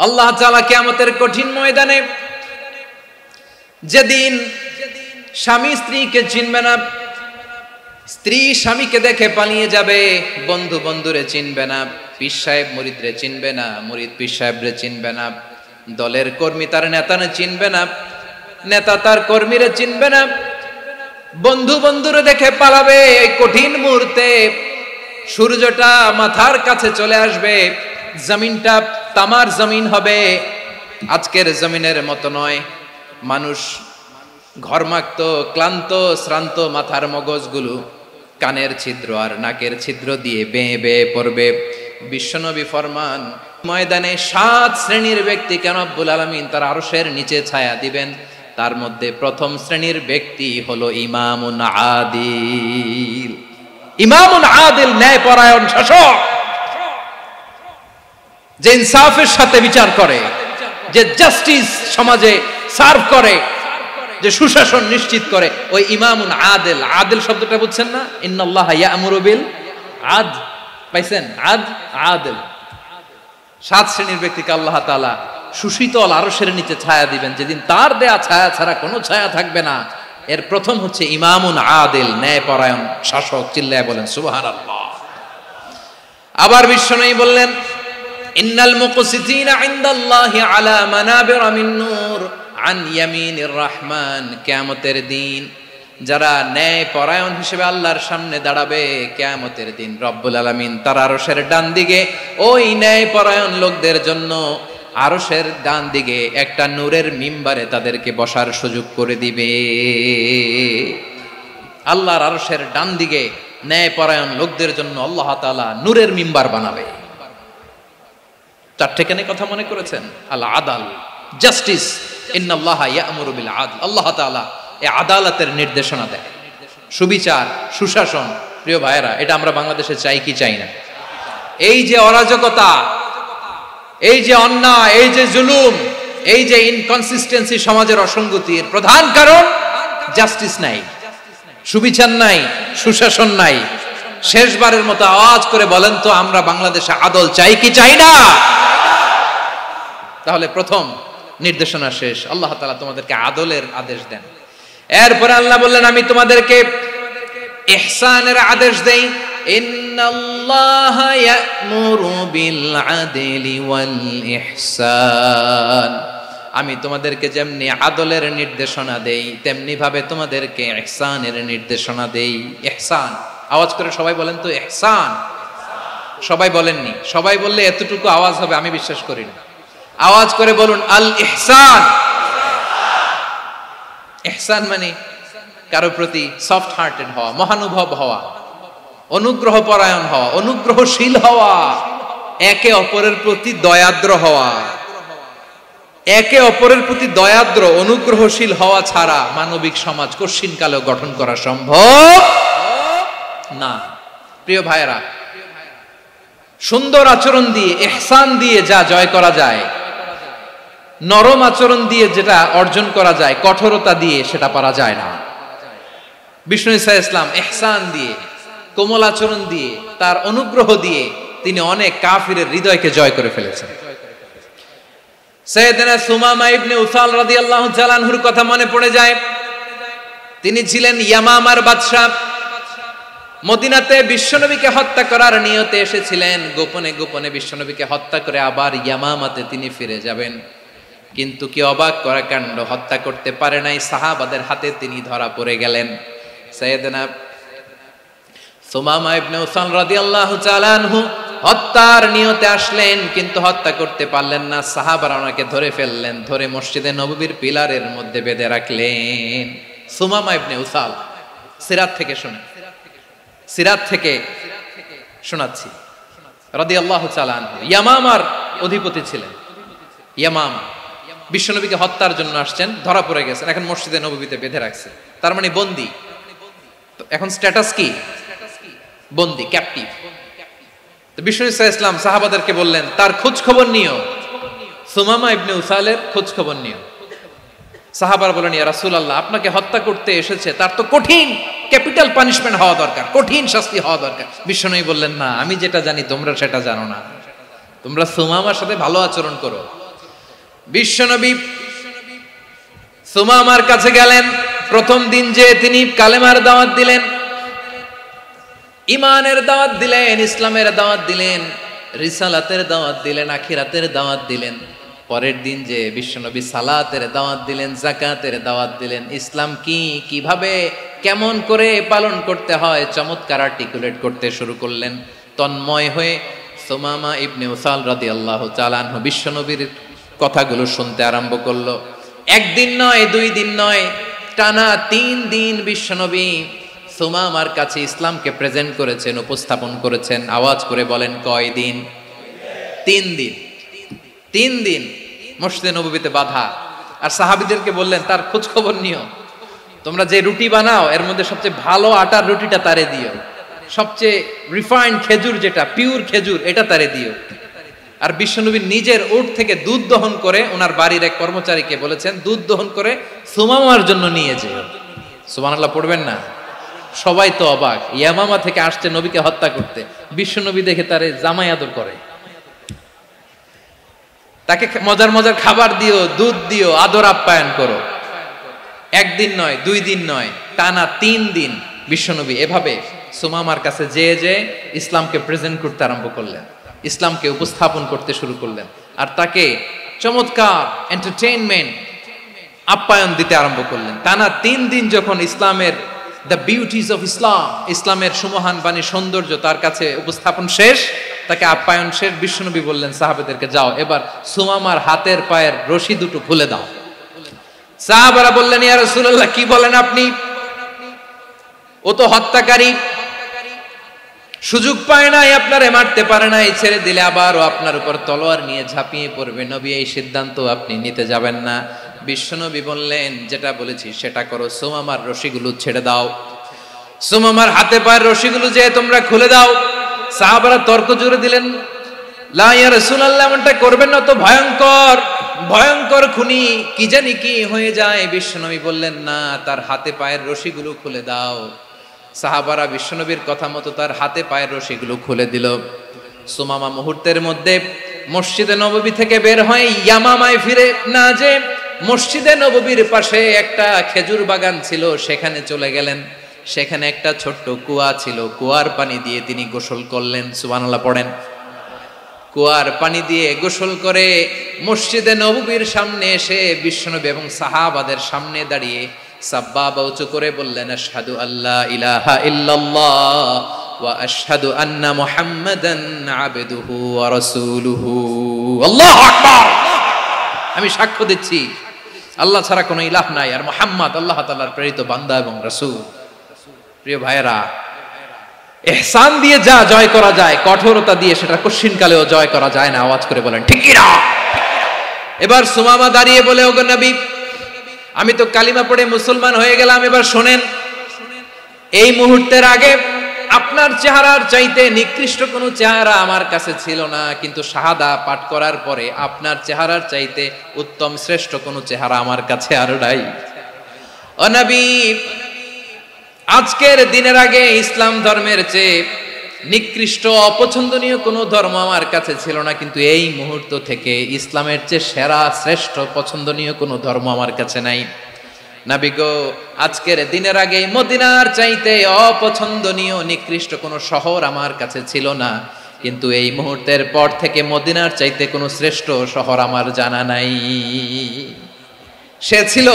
আল্লাহ তাআলা কিয়ামতের কঠিন ময়দানে যেদিন স্বামী স্ত্রীকে চিনবে না, স্ত্রী স্বামীকে দেখে পালিয়ে যাবে, বন্ধু বন্ধুরে চিনবে না, পীর সাহেব মুরিদরে চিনবে না, মুরিদ পীর সাহেবরে চিনবে না, দলের কর্মী তার নেতারে চিনবে না, নেতা তার কর্মীরে চিনবে না, বন্ধু বন্ধুরে দেখে পালাবে। এই কঠিন মুহূর্তে সূর্যটা মাথার কাছে চলে আসবে, জমিনটা তামার জমিন হবে, আজকের জমিনের মতো নয়। মানুষ ঘর্মাক্ত, ক্লান্ত, শ্রান্ত মাথার মগজগুলো কানের ছিদ্র আর নাকের ছিদ্র দিয়ে বেয়ে বেয়ে পড়বে। বিশ্বনবী ফরমান, ময়দানে 7 শ্রেণীর ব্যক্তিকে রব্বুল আলামিন তার আরশের নিচে ছায়া দিবেন। তার মধ্যে প্রথম শ্রেণীর ব্যক্তি হলো ইমামুন আদিল। ইমামুন আদিল, ন্যায়পরায়ণ শাসক, যে ইনসাফের সাথে বিচার করে, যে জাস্টিস সমাজে সার্ভ করে, যে সুশাসন নিশ্চিত করে, ওই ইমামুন আদিল। আদিল শব্দটা বুঝছেন না? ইন্নাল্লাহা ইয়া'মুরু বিল আদল, পাইছেন? আদিল। 7 শ্রেণীর ব্যক্তিকে আল্লাহ তাআলা সুশীতল আরশের নিচে ছায়া দিবেন, যেদিন তার দেয়া ছায়া ছাড়া কোনো ছায়া থাকবে না। এর প্রথম হচ্ছে ইমামুন আদিল, ন্যায়পরায়ণ শাসক। চিল্লায় বলেন সুবহানাল্লাহ। আবার বিশ্বনবী বললেন, ইন্নাল মুকসিতিনা ইনদাল্লাহি আলা মানাবিরা মিন নূর আন ইয়ামিনির রহমান। কিয়ামতের দিন যারা ন্যায়পরায়ণ হিসেবে আল্লাহর সামনে দাঁড়াবে, কিয়ামতের দিন রব্বুল আলামিন তার আরশের ডান দিকে ওই ন্যায়পরায়ণ লোকদের জন্য আরশের ডান দিকে একটা নূরের মিম্বারে তাদেরকে বসার সুযোগ করে দিবে। আল্লাহর আরশের ডান দিকে ন্যায়পরায়ণ লোকদের জন্য আল্লাহ তাআলা নূরের মিম্বার বানাবে। 4টে কেন কথা মনে করেছেন? আল আদাল, জাস্টিস। ইন্নাল্লাহা ইয়া'মুরু বিল আদল। আল্লাহ তাআলা এই আদালতের নির্দেশনা দেয়, সুবিচার, সুশাসন। প্রিয় ভাইয়েরা, এটা আমরা বাংলাদেশে চাই কি চাই না? এই যে অরাজকতা, এই যে অন্যায়, এই যে জুলুম, এই যে ইনকনসিস্টেন্সি, সমাজের অসঙ্গতির প্রধান কারণ জাস্টিস নাই, সুবিচার নাই, সুশাসন নাই। শেষবারের মতো আওয়াজ করে বলেন তো, আমরা বাংলাদেশে আদল চাই কি চাই না? তাহলে প্রথম নির্দেশনা শেষ। আল্লাহ তাআলা তোমাদেরকে আদলের আদেশ দেন। এরপরে আল্লাহ বললেন, আমি তোমাদেরকে ইহসানের আদেশ দেই। ইন্নাল্লাহা ইয়া'মুরু বিল আদলি ওয়াল ইহসান। আমি তোমাদেরকে যেমনি আদলের নির্দেশনা দেই, তেমনি ভাবে তোমাদেরকে ইহসানের নির্দেশনা দেই। ইহসান, আওয়াজ করে সবাই বলেন তো ইহসান। সবাই বলেননি? সবাই বললে এতটুকু আওয়াজ হবে আমি বিশ্বাস করি না। আওয়াজ করে বলুন আল ইহসান। ইহসান মানে কারো প্রতি সফট হার্টেড হওয়া, মহানুভব হওয়া, অনুগ্রহ পরায়ণ হওয়া, অনুগ্রহশীল হওয়া, একে অপরের প্রতি দয়াদ্র হওয়া। একে অপরের প্রতি দয়াদ্র, অনুগ্রহশীল হওয়া ছাড়া মানবিক সমাজ কশিনকালেও গঠন করা সম্ভব না। প্রিয় ভাইয়েরা, সুন্দর আচরণ দিয়ে, ইহসান দিয়ে যা জয় করা যায়, নরম আচরণ দিয়ে যেটা অর্জন করা যায়, কঠোরতা দিয়ে সেটা পারা যায় না। বিষ্ণু ঈসা ইসলাম ইহসান দিয়ে, কোমল আচরণ দিয়ে, তার অনুগ্রহ দিয়ে তিনি অনেক কাফিরের হৃদয়কে জয় করে ফেলেছেন। সাইয়েদনা সুমামা ইবনে উসাল রাদিয়াল্লাহু তাআলা আনহুর কথা মনে পড়ে যায়। তিনি ছিলেন ইয়ামামার বাদশা। মদিনাতে বিশ্বনবীকে হত্যা করার নিয়তে এসেছিলেন। গোপনে গোপনে বিশ্বনবীকে হত্যা করে আবার ইয়ামামাতে তিনি ফিরে যাবেন। কিন্তু কি অবাক করা কাণ্ড, হত্যা করতে পারে নাই, সাহাবাদের হাতে তিনি ধরা পড়ে গেলেন। সাইয়েদনা সুমামা ইবনে উসাল রাদিয়াল্লাহু তাআলা আনহু হত্যার নিয়তে আসলেন, কিন্তু হত্যা করতে পারলেন না। সাহাবারা ওনাকে ধরে ফেললেন, ধরে মসজিদে নববীর পিলারের মধ্যে বেঁধে রাখলেন। সুমামা ইবনে উসাল, সিরাত থেকে শুনে, সিরাত থেকে শোনাচ্ছি, রাদিয়াল্লাহু তাআলা আনহু ইয়ামামার অধিপতি ছিলেন। ইয়ামামা বিশ্বনবীকে হত্যার জন্য আসছেন, ধরা পড়ে গেছেন, এখন মসজিদে নববীতে বেঁধে রাখছে, তার মানে বন্দী। এখন স্ট্যাটাস কি? বন্দী, ক্যাপটিভ। তো বিষ্ণু ঈসা ইসলাম সাহাবাদেরকে বললেন, তার খোঁজ খবর নিও, সুমামা ইবনে উসালের খোঁজ খবর নিও। সাহাবারা বলেন, ইয়া রাসূলুল্লাহ, আপনাকে হত্যা করতে এসেছে, তার তো কঠিন ক্যাপিটাল পানিশমেন্ট হওয়া দরকার, কঠিন শাস্তি হওয়া দরকার। বিশ্বনবী বললেন, না, আমি যেটা জানি তোমরা সেটা জানো না। তোমরা সুমামার সাথে ভালো আচরণ করো, বিশ্বনবী সুমামার কাছে গেলেন। প্রথম দিন যে তিনি কালেমার দাওয়াত দিলেন, ইমানের দাওয়াত দিলেন, ইসলামের দাওয়াত দিলেন, রিসালাতের দাওয়াত দিলেন, আখিরাতের দাওয়াত দিলেন। পরের দিন যে বিশ্বনবী সালাতের দাওয়াত দিলেন, যাকাতের দাওয়াত দিলেন, ইসলাম কি, কিভাবে, কেমন করে পালন করতে হয় চমৎকার আর্টিকুলেট করতে শুরু করলেন। তন্ময় হয়ে সুমামা ইবনে উসাল রাদিয়াল্লাহু তাআলা আনহু বিশ্বনবীর কথাগুলো শুনতে আরম্ভ করলো। একদিন নয়, 2 দিন নয়, টানা 3 দিন বিশ্বনবী সুমামার কাছে ইসলামকে প্রেজেন্ট করেছেন, উপস্থাপন করেছেন। আওয়াজ করে বলেন, কয় দিন? 3 দিন। 3 দিন মসজিদে নববীতে বাধা। আর সাহাবীদেরকে বললেন, তার খোঁজ খবর নিও, তোমরা যে রুটি বানাও এর মধ্যে সবচেয়ে ভালো আটার রুটিটা তারে দিও, সবচেয়ে রিফাইন্ড খেজুর, যেটা পিওর খেজুর, এটা তারে দিও। আর বিশ্বনবী নিজের উট থেকে দুধ দহন করে ওনার বাড়ির এক কর্মচারীকে বলেছেন, দুধ দহন করে সুমামার জন্য নিয়ে যেও। সুবহানাল্লাহ পড়বেন না? সবাই তো অবাক, ইয়ামামা থেকে আসছে নবীকে হত্যা করতে, বিশ্বনবী দেখে তারে জামাই আদর করে, তাকে মজার মজার খাবার দিও, দুধ দিও, আদর আপ্যায়ন করো। একদিন নয়, 2 দিন নয়, টানা 3 দিন বিশ্বনবী এভাবে সুমামার কাছে যে ইসলামকে প্রেজেন্ট করতে আরম্ভ করলেন, ইসলামকে উপস্থাপন করতে শুরু করলেন। আর তাকে চমৎকার এন্টারটেইনমেন্ট, আপ্যায়ন দিতে আরম্ভ করলেন। টানা 3 দিন যখন ইসলামের দ্য বিউটিজ অফ ইসলাম, ইসলামের সুমহান বাণী, সৌন্দর্য তার কাছে উপস্থাপন শেষ, তাকে আপ্যায়ন শেষ, বিশ্বনবী বললেন সাহাবাদেরকে, যাও এবার সুমামার হাতের পায়ের রশি দুটো খুলে দাও। সাহাবারা বললেন, ইয়া রাসূলুল্লাহ, কি বলেন আপনি? ও তো হত্যাকারী, সুযোগ পায় নাই, আপনারে মারতে পারে নাই, ছেড়ে দিলে আবার ও আপনার উপর তলোয়ার নিয়ে ঝাঁপিয়ে পড়বে। নবী, এই সিদ্ধান্ত আপনি নিতে যাবেন না। বিশ্বনবী বললেন, যেটা বলেছি সেটা করো, সুমামার রশিগুলো ছেড়ে দাও, সুমামার হাতে পায়ের রশিগুলো যে তোমরা খুলে দাও। সাহাবারা তর্ক জুড়ে দিলেন, লা ইয়া রাসূলুল্লাহ, এমনটা করবেন না, তো ভয়ঙ্কর, ভয়ঙ্কর খুনি, কি জানি কি হয়ে যায়। বিশ্বনবী বললেন, না, তার হাতে পায়ের রশিগুলো খুলে দাও। সাহাবারা বিশ্বনবীর কথা মতো তার হাতে পায়ের রশিগুলো খুলে দিল। সুমামা মুহূর্তের মধ্যে মসজিদে নববী থেকে বের হয়ে ইয়ামামায় ফিরে না যে মসজিদে নববীর পাশে একটা খেজুর বাগান ছিল, সেখানে চলে গেলেন। সেখানে একটা ছোট্ট কুয়া ছিল, কুয়ার পানি দিয়ে তিনি গোসল করলেন। সুবহানাল্লাহ পড়েন। কুয়ার পানি দিয়ে গোসল করে মসজিদে নববীর সামনে এসে বিশ্বনবী এবং সাহাবাদের সামনে দাঁড়িয়ে সাব্বাবা উঁচু করে বললেন, আশহাদু আল্লা ইলাহা ইল্লাল্লাহ ওয়া আশহাদু আন্না মুহাম্মাদান আবদুহু ওয়া রাসূলুহু। আল্লাহু আকবার। আমি সাক্ষ্য দিচ্ছি আল্লাহ ছাড়া কোনো ইলাহ নাই, আর মুহাম্মদ আল্লাহ তাআলার প্রেরিত বান্দা এবং রাসূল। প্রিয় ভাইয়েরা, ইহসান দিয়ে যা জয় করা যায়, কঠোরতা দিয়ে সেটা কঠিনকালেও জয় করা যায় না। আওয়াজ করে বলেন ঠিক কি না? এবার সুমামা দাঁড়িয়ে বলে, ওগো নবী, আমি তো কালিমা পড়ে মুসলমান হয়ে গেলাম, এবার শোনেন, এই মুহূর্তের আগে আপনার চেহারার চাইতে নিকৃষ্ট কোনো চেহারা আমার কাছে ছিল না, কিন্তু শাহাদা পাঠ করার পরে আপনার চেহারার চাইতে উত্তম শ্রেষ্ঠ কোনো চেহারা আমার কাছে আর নাই। ও নবী, আজকের দিনের আগে ইসলাম ধর্মের চেয়ে নিকৃষ্ট অপছন্দনীয় কোনো ধর্ম আমার কাছে ছিল না, কিন্তু এই মুহূর্ত থেকে ইসলামের চেয়ে সেরা শ্রেষ্ঠ পছন্দনীয় কোনো ধর্ম আমার কাছে নাই। নবী গো, আজকের দিনের আগে মদিনার চাইতে অপছন্দনীয় নিকৃষ্ট কোনো শহর আমার কাছে ছিল না, কিন্তু এই মুহূর্তের পর থেকে মদিনার চাইতে কোনো শ্রেষ্ঠ শহর আমার জানা নাই। সে ছিল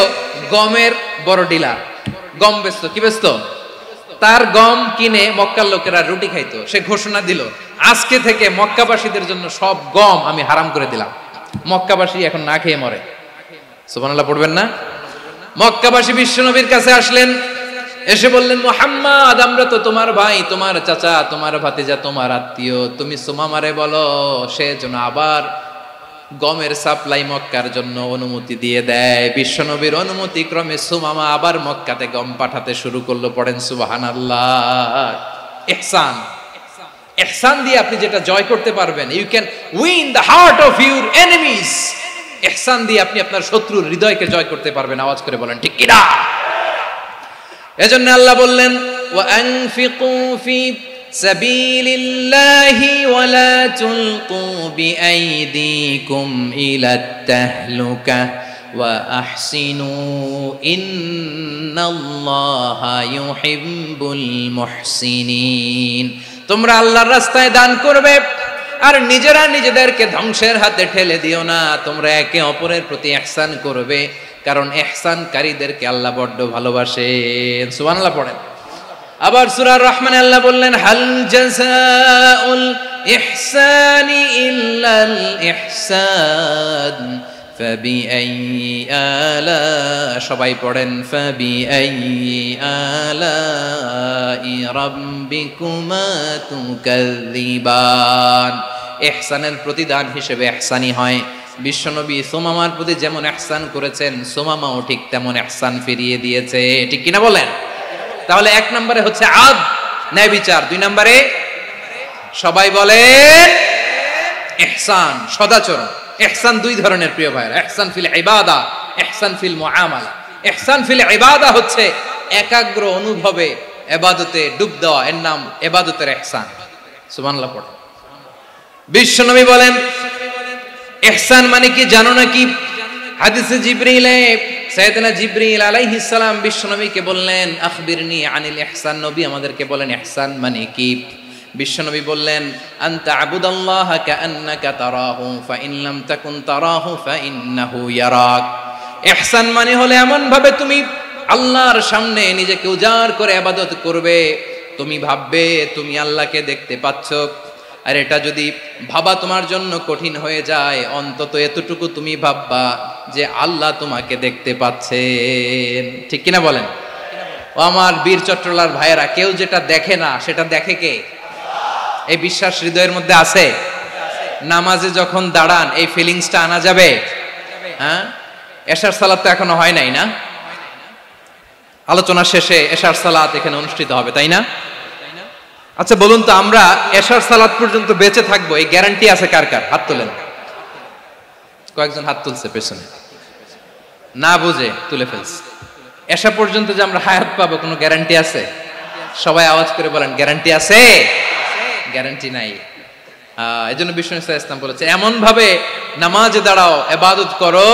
গমের বড় ডিলার, গম বেচতো। কি বেচতো? তার গম কিনে মক্কার লোকেরা রুটি খাইতো। সে ঘোষণা দিল, আজকে থেকে মক্কাবাসীদের জন্য সব গম আমি হারাম করে দিলাম, মক্কাবাসী এখন না খেয়ে মরে। সুবহানাল্লাহ পড়বেন না? মক্কাবাসী বিশ্বনবীর কাছে আসলেন, এসে বললেন, মুহাম্মদ, আমরা তো তোমার ভাই, তোমার চাচা, তোমার ভাতিজা, তোমার আত্মীয়, তুমি সুমামারে বলো সে যেন আবার গমের সাপ্লাই মক্কার জন্য অনুমতি দিয়ে দেয়। বিশ্বনবীর অনুমতি ক্রমে সুমামা আবার মক্কাতে গম পাঠাতে শুরু করলো। পড়েন সুবহানাল্লাহ। ইহসান, ইহসান দিয়ে আপনি যেটা জয় করতে পারবেন, you can win the heart of your enemies. ইহসান দিয়ে আপনি আপনার শত্রুর হৃদয়কে জয় করতে পারবেন। আওয়াজ করে বলেন ঠিক কি না? এজন্য আল্লাহ বললেন, ওয়া আনফিকু ফি সাবিলিল্লাহি ওয়ালা তুলকু বিআইদিকুম ইলাত তাহলুকা ওয়া আহসিনু ইন্নাল্লাহা ইউহিব্বুল মুহসিনিন। তোমরা আল্লাহর রাস্তায় দান করবে আর নিজেরা নিজেদেরকে ধ্বংসের হাতে ঠেলে দিও না। তোমরা একে অপরের প্রতি ইহসান করবে, কারণ ইহসানকারীদেরকে আল্লাহ বড্ড ভালোবাসেন। সুবহানাল্লাহ পড়েন। আবার সূরা রহমানে আল্লাহ বললেন, হাল জাযাউল ইহসানি ইল্লাল ইহসান ফাবিআইয়ি আলা, সবাই পড়েন, ফাবিআইয়ি আলাই রাব্বিকুমা তুকাযযিবান। ইহসানের প্রতিদান হিসেবে ইহসানি হয়। বিশ্বনবী সুমামার প্রতি যেমন ইহসান করেছেন, সুমামাও ঠিক তেমন ইহসান ফিরিয়ে দিয়েছে। ঠিক কিনা বলেন? তাহলে এক নম্বরে হচ্ছে আদ, ন্যায় বিচার। দুই নম্বরে সবাই বলে ইহসান, সদাচরণ। ইহসান দুই ধরনের প্রিয় ভাইরা, ইহসান ফিল ইবাদা, ইহসান ফিল মুআমালা। ইহসান ফিল ইবাদা হচ্ছে একাগ্র অনুভবে ইবাদতে ডুব দেওয়া, এর নাম ইবাদতের ইহসান। সুবহানাল্লাহ পড়ো। বিশ্বনবী বলেন ইহসান মানে কি জানো নাকি? হাদিসে জিবরিলে সাইয়েদনা জিবরিল আলাইহিস সালাম বিশ্বনবীকে বললেন, আখবিরনি আনিল ইহসান। নবী আমাদেরকে বলেন ইহসান মানে কি? বিশ্বনবী বললেন, আনতা আবুদাল্লাহা কাআন্নাকা তারাহু ফাইন লাম তাকুন তারাহু ফাইন্নাহু ইয়ারাক। ইহসান মানে হলো এমন ভাবে তুমি আল্লাহর সামনে নিজেকে উজাড় করে ইবাদত করবে, তুমি ভাববে তুমি আল্লাহকে দেখতে পাচ্ছ। আর এটা যদি ভাবা তোমার জন্য কঠিন হয়ে যায়, অন্তত এতটুকু তুমি ভাববা যে আল্লাহ তোমাকে দেখতে পাচ্ছেন। ঠিক কিনা বলেন? ও আমার বীর চট্টলার ভাইয়েরা, কেউ যেটা দেখে না সেটা দেখে কে? এই বিশ্বাস হৃদয়ের মধ্যে আছে? নামাজে যখন দাঁড়ান এই ফিলিংসটা আনা যাবে? হ্যাঁ, এশার সালাত তো এখনো হয় নাই না? আলোচনা শেষে এশার সালাত এখানে অনুষ্ঠিত হবে, তাই না? আচ্ছা বলুন তো, আমরা এশার সালাত পর্যন্ত বেঁচে থাকবো এই গ্যারান্টি আছে কার কার? হাত তোলেন। কয়েকজন হাত তুলছে পেছনে, না বুঝে তুলে ফেলছে। এশা পর্যন্ত যে আমরা হায়াত পাবো কোনো গ্যারান্টি আছে? সবাই আওয়াজ করে বলেন, গ্যারান্টি আছে? গ্যারান্টি নাই। এজন্য বিষ্ণু ইসলাম বলেছে এমন ভাবে নামাজে দাঁড়াও, ইবাদত করো,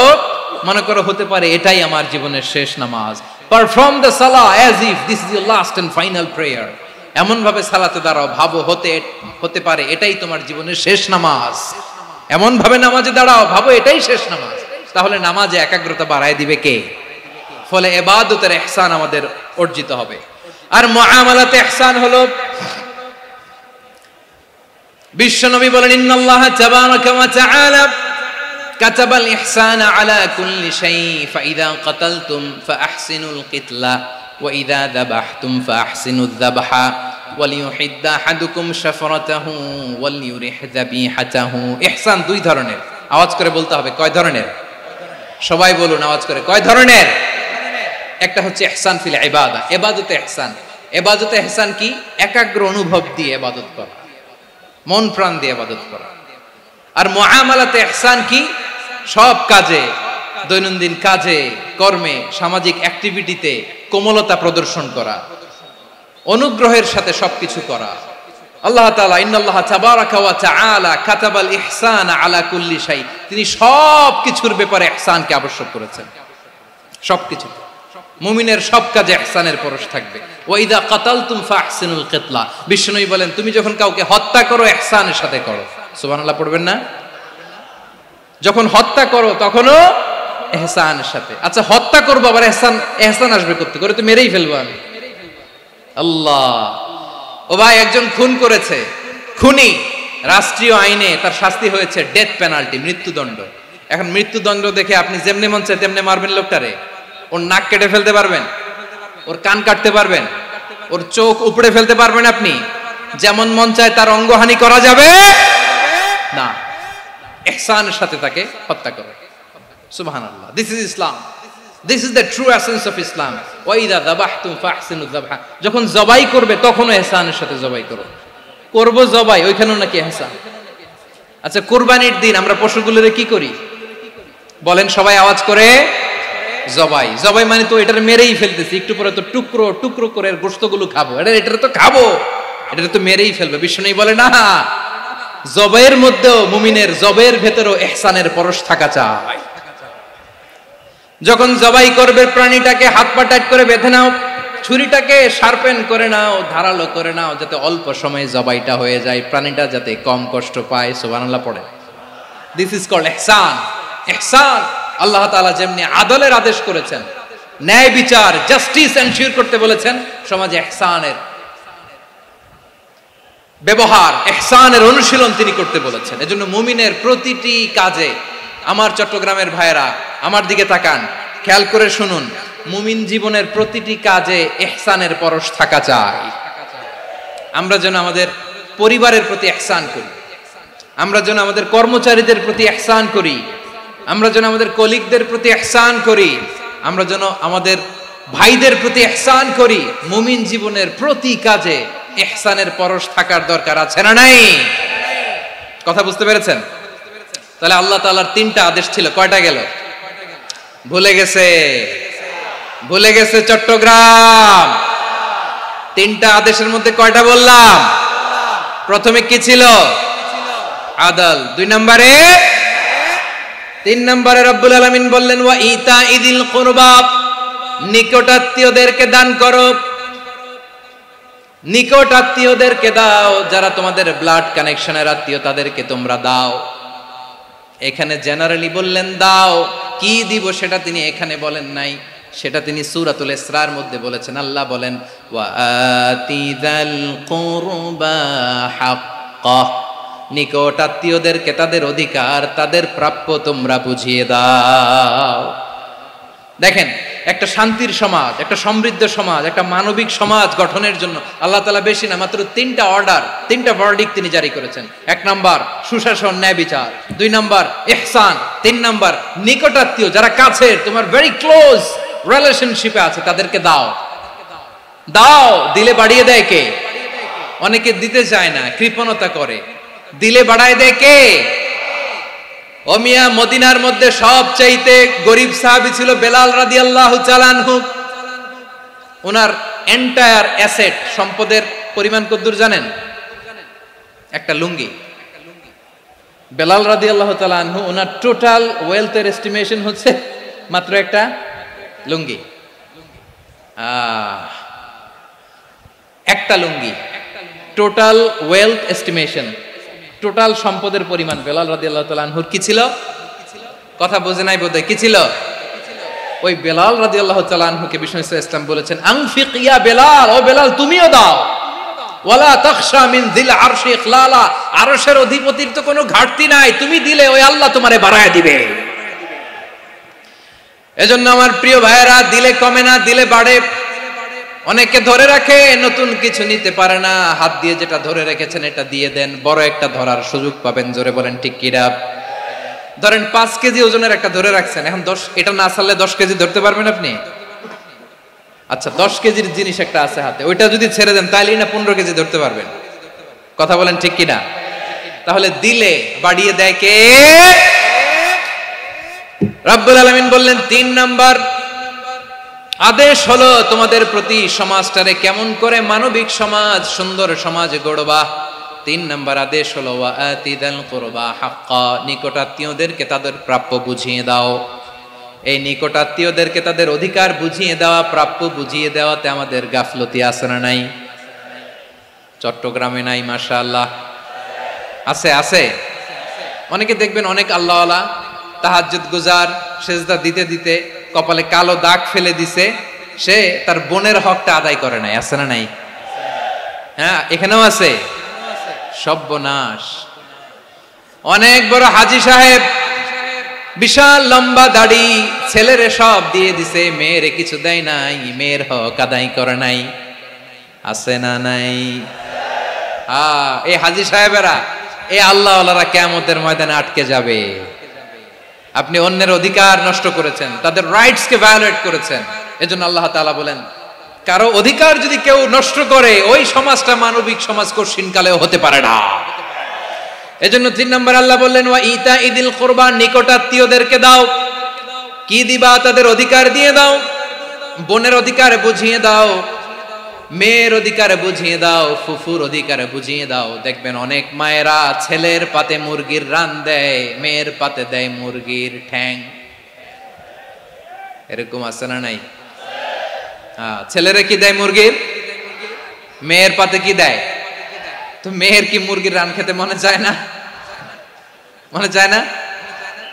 মনে করো হতে পারে এটাই আমার জীবনের শেষ নামাজ। পারফর্ম দ্য সালাহ as if this is your last and final prayer. এমন ভাবে সালাতে দাঁড়াও, ভাবো হতে পারে এটাই তোমার জীবনের শেষ নামাজ। এমন ভাবে নামাজে দাঁড়াও, ভাবো এটাই শেষ নামাজ। তাহলে নামাজে একাগ্রতা বাড়ায় দিবে কে? ফলে ইবাদতের ইহসান আমাদের অর্জিত হবে। আর মুআমালাতে ইহসান হলো, বিশ্বনবী বলেন, ইন্নাল্লাহা তাবারাকা ওয়া তাআলা কাতাবাল ইহসানা আলা কুল্লি শাই ফাইদা কাতালতুম ফাআহসিনুল কিতলা ওয়া ইযা যাবাহতুম ফাআহসিনুয যাবহা ওয়ালিয়ুহিদ্দা আহাদুকুম শাফরাতাহু ওয়ালিয়ুরিহ যাবিহাতাহু। ইহসান দুই ধরনের। আওয়াজ করে বলতে হবে, কয় ধরনের? সবাই বলুন আওয়াজ করে, কয় ধরনের? একটা হচ্ছে ইহসান ফিল ইবাদা, ইবাদতে ইহসান। ইবাদতে ইহসান কি? একাগ্র অনুভব দিয়ে ইবাদত করা, মন প্রাণ দিয়ে ইবাদত করা। আর মুআমালাতে ইহসান কি? সব কাজে, দৈনন্দিন কাজে, কর্মে, সামাজিক অ্যাক্টিভিটিতে কোমলতা প্রদর্শন করা, অনুগ্রহের সাথে সবকিছু করা। আল্লাহ তাআলা ইন্নাল্লাহা তাবারাকা ওয়া তাআলা কাতাবাল ইহসানা আলা কুল্লি শাই, তিনি সব কিছুর ব্যাপারে ইহসানকে আবশ্যক করেছেন। সবকিছু, মুমিনের সব কাজে ইহসানের পরশ থাকবে। ওয়া ইযা কাতালতুম ফাহসিনুল কিতলা, বিষ্ণুই বলেন তুমি যখন কাউকে হত্যা করো ইহসানের সাথে করো। সুবহানাল্লাহ পড়বেন না? যখন হত্যা করো তখনও ইহসানের সাথে। আচ্ছা হত্যা করবো আবার ইহসান আসবে করতে করে, তো মেরেই ফেলবো আমি। আল্লাহ, ও ভাই একজন খুন করেছে, খুনি, রাষ্ট্রীয় আইনে তার শাস্তি হয়েছে ডেথ পেনাল্টি, মৃত্যুদণ্ড। এখন মৃত্যুদণ্ড দেখে আপনি যেমনি মন চায় তেমনি মারবেন লোকটারে? ওর নাক কেটে ফেলতে পারবেন? ওর কান কাটতে পারবেন? ওর চোখ উপড়ে ফেলতে পারবেন আপনি? যেমন মন চায় তার অঙ্গহানি করা যাবে না। ইহসানের সাথে তাকে হত্যা করে। সুবহানাল্লাহ, this is Islam, this is the true essence of Islam. ওয়া ইযা যাবাহতুম ফাহসিনুয যাবহা, যখন জবাই করবে তখনও ইহসানের সাথে জবাই করো। করব জবাই, ওইখানেও নাকি ইহসান। আচ্ছা কুরবানির দিন আমরা পশুগুলোরে কি করি বলেন সবাই আওয়াজ করে? জবাই। জবাই মানে তো এটার মেরেই ফেলতেছি, একটু পরে তো টুকরো টুকরো করে গোশতগুলো খাবো, এটা তো খাবো, এটা তো মেরেই ফেলবে। বিষ্ণু বলে না, জবের মধ্যেও মুমিনের জবের ভেতরেও ইহসানের পরশ থাকা চাই। যখন জবাই করবে প্রাণীটাকে হাত পা টাইট করে বেঁধে নাও, ছুরিটাকে শার্পেন করে নাও, ধারালো করে নাও, যাতে অল্প সময়ে জবাইটা হয়ে যায়, প্রাণীটা যাতে কম কষ্ট পায়। সুবহানাল্লাহ পড়ে। দিস ইজ কল্ড ইহসান। ইহসান আল্লাহ তাআলা যেমনি আদলের আদেশ করেছেন, ন্যায় বিচার জাস্টিস এনশিওর করতে বলেছেন, সমাজে ইহসানের ব্যবহার, ইহসানের অনুশীলন তিনি করতে বলেছেন। এজন্য মুমিনের প্রতিটি কাজে, আমার চট্টগ্রামের ভাইয়েরা আমার দিকে তাকান, খেয়াল করে শুনুন, মুমিন জীবনের প্রতিটি কাজে ইহসানের পরশ থাকা চাই। আমরা যেন আমাদের পরিবারের প্রতি ইহসান করি, আমরা যেন আমাদের কর্মচারীদের প্রতি ইহসান করি, আমরা যেন আমাদের কলিগদের প্রতি ইহসান করি, আমরা যেন আমাদের ভাইদের প্রতি ইহসান করি। মুমিন জীবনের প্রতি কাজে ইহসানের পরশ থাকার দরকার আছে না নাই? কথা বুঝতে পেরেছেন? তাহলে আল্লাহ তাআলার তিনটা আদেশ ছিল, কয়টা গেল? ভুলে গেছে, ভুলে গেছে চট্টগ্রাম। তিনটা আদেশের মধ্যে কয়টা বললাম? প্রথমে কি ছিল? আদল। 2 নম্বরে, 3 নম্বরে রব্বুল আলামিন বললেন ওয়া ইতাইদিল কুরবা, নিকটাত্মীয়দেরকে দান করো। নিকট আত্মীয়দেরকে দাও, যারা তোমাদের ব্লাড কানেকশনের আত্মীয় তাদেরকে তোমরা দাও। এখানে জেনারেলি বললেন দাও, কি দিব সেটা তিনি এখানে বলেন নাই, সেটা তিনি সূরাতুল ইসরার মধ্যে বলেছেন। আল্লাহ বলেন ওয়া আতিযাল কুরবা হাক্কা, নিকট আত্মীয়দেরকে তাদের অধিকার, তাদের প্রাপ্য তোমরা বুঝিয়ে দাও। দেখেন, একটা শান্তির সমাজ, একটা সমৃদ্ধ সমাজ, একটা মানবিক সমাজ গঠনের জন্য আল্লাহ তাআলা বেশি না, মাত্র 3টা অর্ডার, 3টা ভার্ডিক্ট তিনি জারি করেছেন। 1 নাম্বার সুশাসন, ন্যায় বিচার। 2 নাম্বার ইহসান। 3 নাম্বার নিকটাত্মীয়, যারা কাছের, তোমার ভেরি ক্লোজ রিলেশনশিপে আছে, তাদেরকে দাও। দাও, দিলে বাড়িয়ে দেয় কে? অনেকে দিতে চায় না, কৃপণতা করে। দিলে বাড়ায় দেয় কে? ও মিয়া, মদিনার মধ্যে সবচাইতে গরিব সাহাবী ছিল বেলাল রাদিয়াল্লাহু তাআলা আনহু। ওনার এন্টায়ার অ্যাসেট, সম্পদের পরিমাণ কতদূর জানেন? একটা লুঙ্গি। বেলাল রাদিয়াল্লাহু তাআলা আনহু, ওনার টোটাল ওয়েলথের এস্টিমেশন হচ্ছে মাত্র একটা লুঙ্গি। একটা লুঙ্গি, টোটাল ওয়েলথ এস্টিমেশন, টোটাল সম্পদের পরিমাণ বেলাল রাদিয়াল্লাহু তাআলা আনহুর কি ছিল? কথা বোঝে নাই বোধহয়। কি ছিল? ওই বেলাল রাদিয়াল্লাহু তাআলা আনহুকে বিষ্ণু ইসলাম বলেছেন আনফিক ইয়া বেলাল, ও বেলাল তুমিও দাও। ওয়ালা তাখশা মিন যিল আরশি ইখলালা, আরশের অধিপতির তো কোনো ঘাটতি নাই, তুমি দিলে ওই আল্লাহ তোমারে বাড়ায় দিবে। এজন্য আমার প্রিয় ভাইয়েরা, দিলে কমে না, দিলে বাড়ে। অনেকে ধরে রাখে, নতুন কিছু নিতে পারে না, হাত দিয়ে যেটা ধরে রেখেছেন এটা দিয়ে দেন, বড় একটা ধরার সুযোগ পাবেন। জোরে বলেন ঠিক কিনা? ধরেন 5 কেজি ওজনের একটা ধরে রাখছেন, এখন 10, এটা না ছাড়লে 10 কেজি ধরতে পারবেন আপনি? আচ্ছা, 10 কেজির জিনিস একটা আছে হাতে, ওইটা যদি ছেড়ে দেন তাইলে না 15 কেজি ধরতে পারবেন। কথা বলেন ঠিক কিনা? তাহলে দিলে বাড়িয়ে দেয় কে? রব্বুল আলামিন বললেন 3 নাম্বার আদেশ হলো তোমাদের প্রতি সমাজটারে কেমন করে মানবিক সমাজ, সুন্দর সমাজ গড়বা। 3 নাম্বার আদেশ হলো ওয়া আতিদাল কুরবা হাক্কা, নিকটাত্মীয়দেরকে তাদের প্রাপ্য বুঝিয়ে দাও। এই নিকটাত্মীয়দেরকে তাদের অধিকার বুঝিয়ে দেওয়া, প্রাপ্য বুঝিয়ে দেওয়াতে আমাদের গাফলতি আছে না নাই? চট্টগ্রামে নাই? মাশাআল্লাহ আছে, আছে। অনেকে দেখবেন অনেক আল্লাহওয়ালা, তাহাজ্জুদ গুজার, সেজদা দিতে দিতে কপালে কালো দাগ ফেলে দিছে, সে তার বোনের হকটা আদায় করে নাই। আছে না নাই? হ্যাঁ, এখানেও আছে। সর্বনাশ। অনেক বড় হাজী সাহেব, বিশাল লম্বা দাড়ি, ছেলেরে সব দিয়ে দিছে, মেয়েরে কিছু দেয় নাই, মেয়ের হক আদায় করে নাই। আছে না নাই? এই হাজী সাহেবেরা, এই আল্লাহওয়ালারা কিয়ামতের ময়দানে আটকে যাবে। আপনি অন্যের অধিকার নষ্ট করেছেন, তাদের রাইটস কে ভায়োলেট করেছেন। এজন্য আল্লাহ তাআলা বলেন, কারো অধিকার যদি কেউ নষ্ট করে, ওই সমাজটা মানবিক সমাজ কঠিনকালেও হতে পারে না। এজন্য 3 নম্বর আল্লাহ বললেন ওয়া ইতাইদিল কুরবা, নিকটাত্মীয়দেরকে দাও। কি দিবা? তাদের অধিকার দিয়ে দাও, বোনের অধিকার বুঝিয়ে দাও। মেয়ের অধিকার বুঝিয়ে দাও, ফুফুর অধিকার বুঝিয়ে দাও। দেখবেন অনেক মায়েরা ছেলের পাতে মুরগির রান দেয়, মেয়ের পাতে দেয় মুরগির ঠ্যাং। এরকম আছে না নাই? ছেলেরা কি দেয় মুরগির, মেয়ের পাতে কি দেয়? তো মেয়ের কি মুরগির রান খেতে মনে চায় না? মনে চায় না?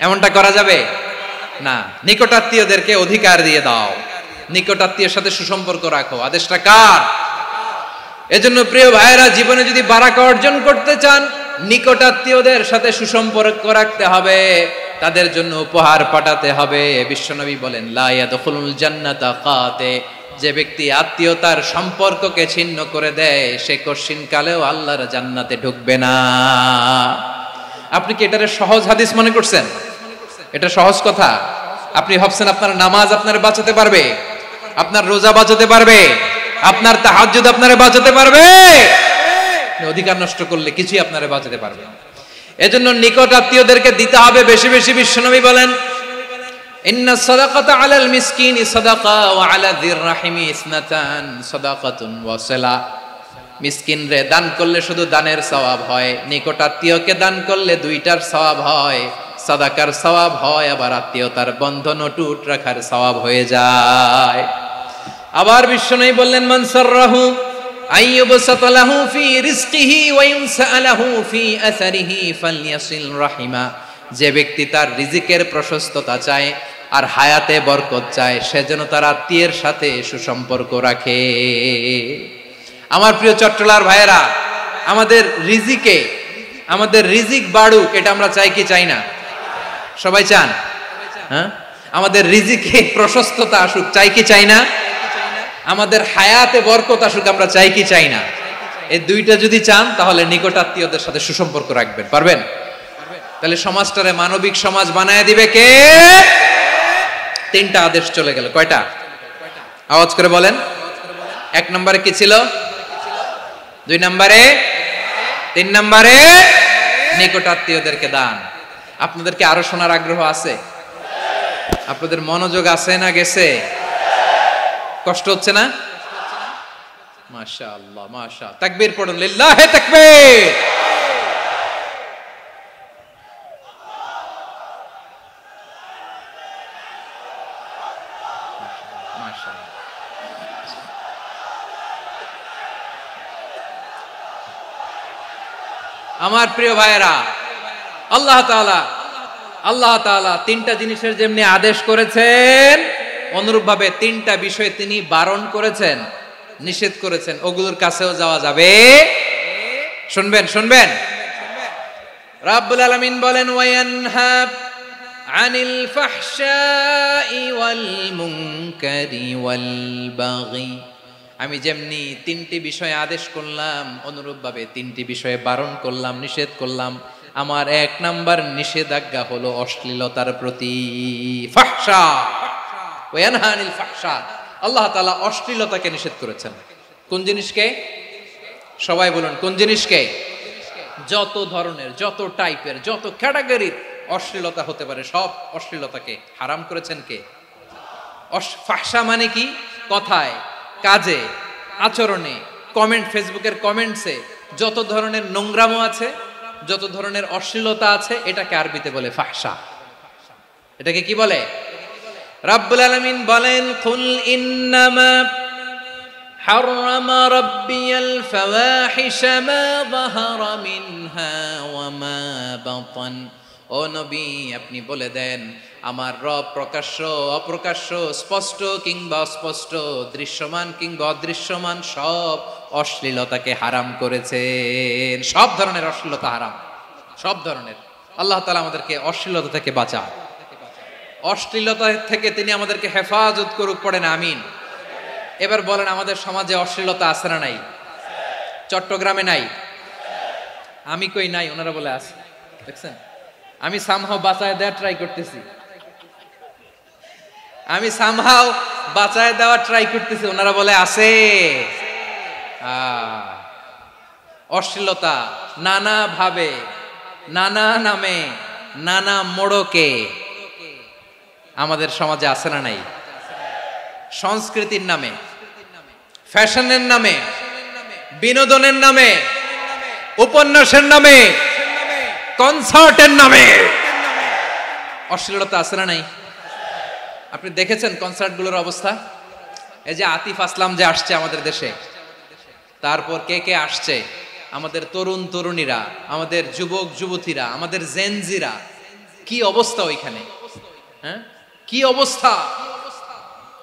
এমনটা করা যাবে না। নিকটাত্মীয়দেরকে অধিকার দিয়ে দাও, নিকটাত্মীয়ের সাথে সুসম্পর্ক রাখো। আদেশটা কার? এজন্য প্রিয় ভাইয়েরা, জীবনে যদি বারাকা অর্জন করতে চান, নিকটাত্মীয়দের সাথে সুসম্পর্ক রাখতে হবে, তাদের জন্য উপহার পাঠাতে হবে। বিশ্বনবী বলেন, লা ইয়াদখুলুল জান্নাতা কাতে, যে ব্যক্তি আত্মীয়তার সম্পর্ককে ছিন্ন করে দেয়, সে কশিন কালেও আল্লাহর জান্নাতে ঢুকবে না। আপনি কি এটারে সহজ হাদিস মনে করছেন? এটা সহজ কথা? আপনি ভাবছেন আপনার নামাজ আপনারে বাঁচাতে পারবে, আপনার রোজা বাঁচাতে পারবে, আপনার তাহাজ্জুদ আপনারে বাঁচাতে পারবে? অধিকার নষ্ট করলে কিছুই আপনারে বাঁচাতে পারবে না। এজন্য নিকট আত্মীয়দেরকে দিতে হবে বেশি বেশি। বিশ্বনবী বলেন, ইন্না সাদাকাতা আলাল মিসকিনি সাদাকা ওয়া আলা যির রাহিমি ইসনাতান সাদাকাতুন ওয়া সালা। মিসকিন রে দান করলে শুধু দানের সওয়াব হয়, নিকট আত্মীয়কে দান করলে দুইটার সওয়াব হয়, সাদাকার সওয়াব হয়, আবার আত্মীয়তার বন্ধন অটুট রাখার সওয়াব হয়ে যায়। আবার বিশ্বনবী বললেন, মান সাররাহু আইয়ুবসাতা লাহু ফি রিজকিহি ওয়া ইউনসা লাহু ফি আসারিহি ফালইয়াসিল রাহিমা। যে ব্যক্তি তার রিজিকের প্রশস্ততা চায় আর হায়াতে বরকত চায়, সে যেন তার আত্মীয়ের সাথে সুসম্পর্ক রাখে। আমার প্রিয় চট্টলার ভাইয়েরা, আমাদের রিজিক বাড়ুক, এটা আমরা চাই কি চাই না? সবাই চান? হ্যাঁ, আমাদের রিজিকে প্রশস্ততা আসুক, চাই কি চাই না? আমাদের হায়াতে বরকত আসুক, আমরা চাই কি চাই না? এই দুইটা যদি চান, তাহলে নিকট আত্মীয়দের সাথে সুসম্পর্ক রাখবেন। পারবেন? তাহলে সমাজটারে মানবিক সমাজ বানায় দিবে কে? তিনটা আদেশ চলে গেল। কয়টা? আওয়াজ করে বলেন। 1 নম্বরে কি ছিল? 2 নম্বরে, 3 নম্বরে নিকট আত্মীয়দেরকে দান। আপনাদেরকে আরো শোনার আগ্রহ আছে? আপনাদের মনোযোগ আছে না গেছে? কষ্ট হচ্ছে না? মাশাআল্লাহ, মাশাআল্লাহ। তাকবীর পড়ুন, লিল্লাহি তাকবীর। আমার প্রিয় ভাইয়েরা, আল্লাহ তাআলা তিনটা জিনিসের যেমনি আদেশ করেছেন, অনুরূপভাবে তিনটা বিষয়ে তিনি বারণ করেছেন, নিষেধ করেছেন। ওগুলোর কাছেও যাওয়া যাবে। শুনবেন। রাব্বুল আলামিন বলেন, ওয়ায়ানহা আনিল ফাহশাই ওয়াল মুনকারি ওয়াল বাগি। আমি যেমনি তিনটি বিষয়ে আদেশ করলাম, অনুরূপভাবে তিনটি বিষয়ে বারণ করলাম, নিষেধ করলাম। আমার 1 নাম্বার নিষেধাজ্ঞা হলো অশ্লীলতার প্রতি। ফাহশা, ওয়ায়ানহা আনিল ফাহশা। আল্লাহ তাআলা অশ্লীলতাকে নিষেধ করেছেন। কোন জিনিসকে? সবাই বলুন, কোন জিনিসকে? যত ধরনের, যত টাইপের, যত ক্যাটাগরির অশ্লীলতা হতে পারে, সব অশ্লীলতাকে হারাম করেছেন কে? ফাহশা মানে কি? কথায়, কাজে, আচরণে, কমেন্ট, ফেসবুকের কমেন্টসে যত ধরনের নোংরামো আছে, যত ধরনের অশ্লীলতা আছে, এটাকে আরবিতে বলে ফাহশা। এটাকে কি বলে? রাব্বুল আলামিন বলেন, কুল ইন্নামা হাররামা রাব্বিয়াল ফাওয়াহিশা মা যাহারা মিনহা ওয়া মা বাতান। ও নবী, আপনি বলে দেন, আমার রব প্রকাশ্য, অপ্রকাশ্য, স্পষ্ট কিংবা অস্পষ্ট, দৃশ্যমান কিংবা অদৃশ্যমান সব অশ্লীলতাকে হারাম করেছেন। সব ধরনের অশ্লীলতা হারাম, সব ধরনের। আল্লাহ তাআলা আমাদেরকে অশ্লীলতা থেকে বাঁচান, অশ্লীলতা থেকে তিনি আমাদেরকে হেফাজত করুক। পড়েন আমিন। এবার বলেন, আমাদের সমাজে অশ্লীলতা আছে না নাই? চট্টগ্রামে নাই? আমি কই নাই, ওনারা বলে আছে। দেখছেন, আমি সামহাও বাঁচায় দেওয়ার ট্রাই করতেছি, ওনারা বলে আছে। অশ্লীলতা নানা ভাবে, নানা নামে, নানা মোড়কে আমাদের সমাজে আছে না নাই? সংস্কৃতির নামে, ফ্যাশনের নামে, বিনোদনের নামে, উপন্যাসের নামে, কনসার্টের নামে অশ্লীলতা আছে না নাই? আপনি দেখেছেন কনসার্টগুলোর অবস্থা? এই যে আতিফ আসলাম যে আসছে আমাদের দেশে, তারপর কে কে আসছে, আমাদের তরুণ তরুণীরা, আমাদের যুবক যুবতীরা, আমাদের জেনজিরা, কি অবস্থা ওইখানে? হ্যাঁ, কি অবস্থা?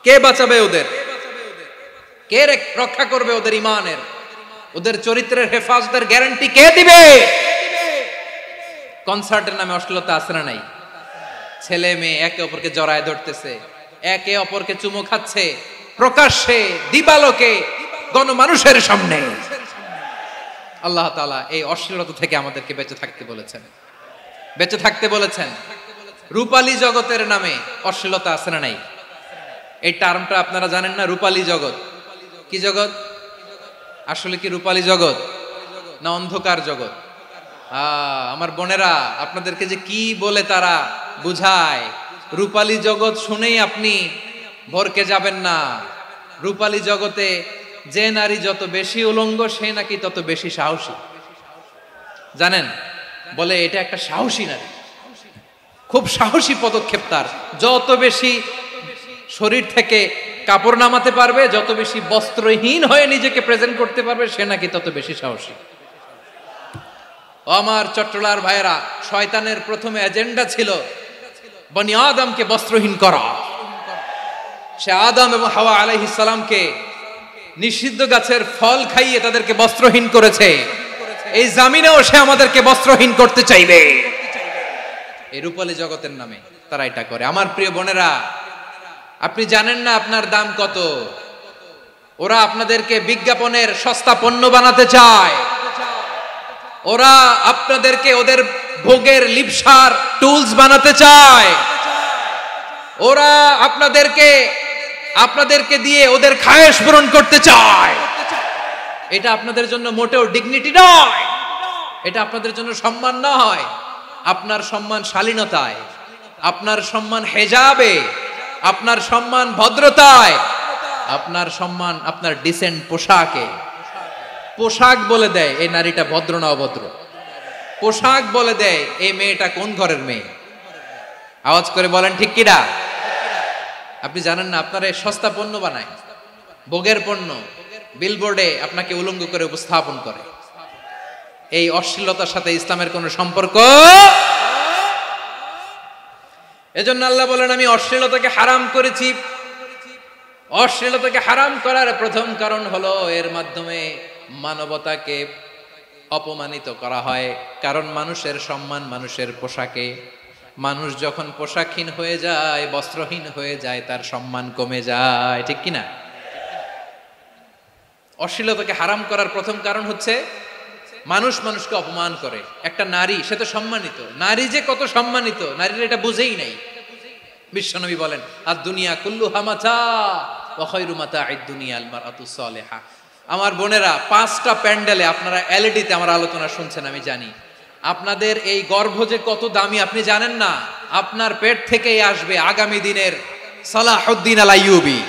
কে বাঁচাবে ওদের? কে রক্ষা করবে ওদের ইমানের, ওদের চরিত্রের হেফাজতের গ্যারান্টি কে দিবে? কনসার্টের নামে অশ্লীলতা আছে না নাই? ছেলে মেয়ে একে অপরকে জড়ায় ধরতেছে, একে অপরকে চুমু খাচ্ছে প্রকাশ্যে, দিবালোকে, গণমানুষের সামনে। আল্লাহ তাআলা এই অশ্লীলতা থেকে আমাদেরকে বেঁচে থাকতে বলেছেন, বেঁচে থাকতে বলেছেন। রূপালী জগতের নামে অশ্লীলতা আছে না নাই? এই টার্মটা আপনারা জানেন না? রূপালী জগৎ কি জগৎ? আসলে কি রূপালী জগৎ না অন্ধকার জগৎ? আমার বোনেরা, আপনাদেরকে যে কি বলে তারা বুঝায়, রূপালী জগৎ শুনেই আপনি ভরকে যাবেন না। রূপালী জগতে যে নারী যত বেশি উলঙ্গ, সে নাকি তত বেশি সাহসী। জানেন, বলে এটা একটা সাহসী নারী, খুব সাহসী পদক্ষেপ তার। যত বেশি শরীর থেকে কাপড় নামাতে পারবে, যত বেশি বস্ত্রহীন হয়ে নিজেকে প্রেজেন্ট করতে পারবে, সে নাকি তত বেশি সাহসী। আমার চট্টলার ভাইয়েরা, শয়তানের প্রথমে এজেন্ডা ছিল বনি আদমকে বস্ত্রহীন করা। সে আদম এবং হাওয়া আলাইহিস সালামকে নিষিদ্ধ গাছের ফল খাইয়ে তাদেরকে বস্ত্রহীন করেছে। এই জামিনেও সে আমাদেরকে বস্ত্রহীন করতে চাইবে। এই রূপালী জগতের নামে তারা এটা করে। আমার প্রিয় বোনেরা, আপনি জানেন না আপনার দাম কত? ওরা আপনাদেরকে বিজ্ঞাপনের সস্তা পণ্য বানাতে চায়। ওরা আপনাদেরকে ওদের ভোগের লিপসার টুলস বানাতে চায়। ওরা আপনাদেরকে দিয়ে ওদের খায়েশ পূরণ করতে চায়। এটা আপনাদের জন্য মোটেও ডিগনিটি নয়, এটা আপনাদের জন্য সম্মান নয়। আপনার সম্মান শালীনতায়, আপনার সম্মান হেজাবে, আপনার সম্মান ভদ্রতায়, আপনার সম্মান আপনার ডিসেন্ট পোশাকে। পোশাক বলে দেয় এই নারীটা ভদ্র না অভদ্র। পোশাক বলে দেয় এই মেয়েটা কোন ঘরের মেয়ে। আওয়াজ করে বলেন ঠিক কিনা? আপনি জানেন না, আপনার এই সস্তা পণ্য বানায়, ভোগের পণ্য, বিলবোর্ডে আপনাকে উলঙ্গ করে উপস্থাপন করে। এই অশ্লীলতার সাথে ইসলামের কোনো সম্পর্ক। এজন্য আল্লাহ বলেন, আমি অশ্লীলতাকে হারাম করেছি। অশ্লীলতাকে হারাম করার প্রথম কারণ হলো এর মাধ্যমে মানবতাকে অপমানিত করা হয়। কারণ মানুষের সম্মান মানুষের পোশাকে। মানুষ যখন পোশাকহীন হয়ে যায়, বস্ত্রহীন হয়ে যায়, তার সম্মান কমে যায়। ঠিক কিনা? অশ্লীলতাকে হারাম করার প্রথম কারণ হচ্ছে মানুষ মানুষকে অপমান করে। একটা নারী, সে তো সম্মানিত। নারী যে কত সম্মানিত, নারীরা এটা বুঝেই নাই। বিশ্বনবী বলেন, আর দুনিয়া কুল্লুহা মাতা ওয়া খায়রু মাতা'আদ দুনিয়া আল মারআতু সালিহা। আমার বোনেরা, 5টা প্যান্ডেলে আপনারা এলইডিতে আমার আলোচনা শুনছেন, আমি জানি। আপনাদের এই গর্ভ যে কত দামি আপনি জানেন না। আপনার পেট থেকেই আসবে আগামী দিনের সালাহুদ্দিন আল আইয়ুবী।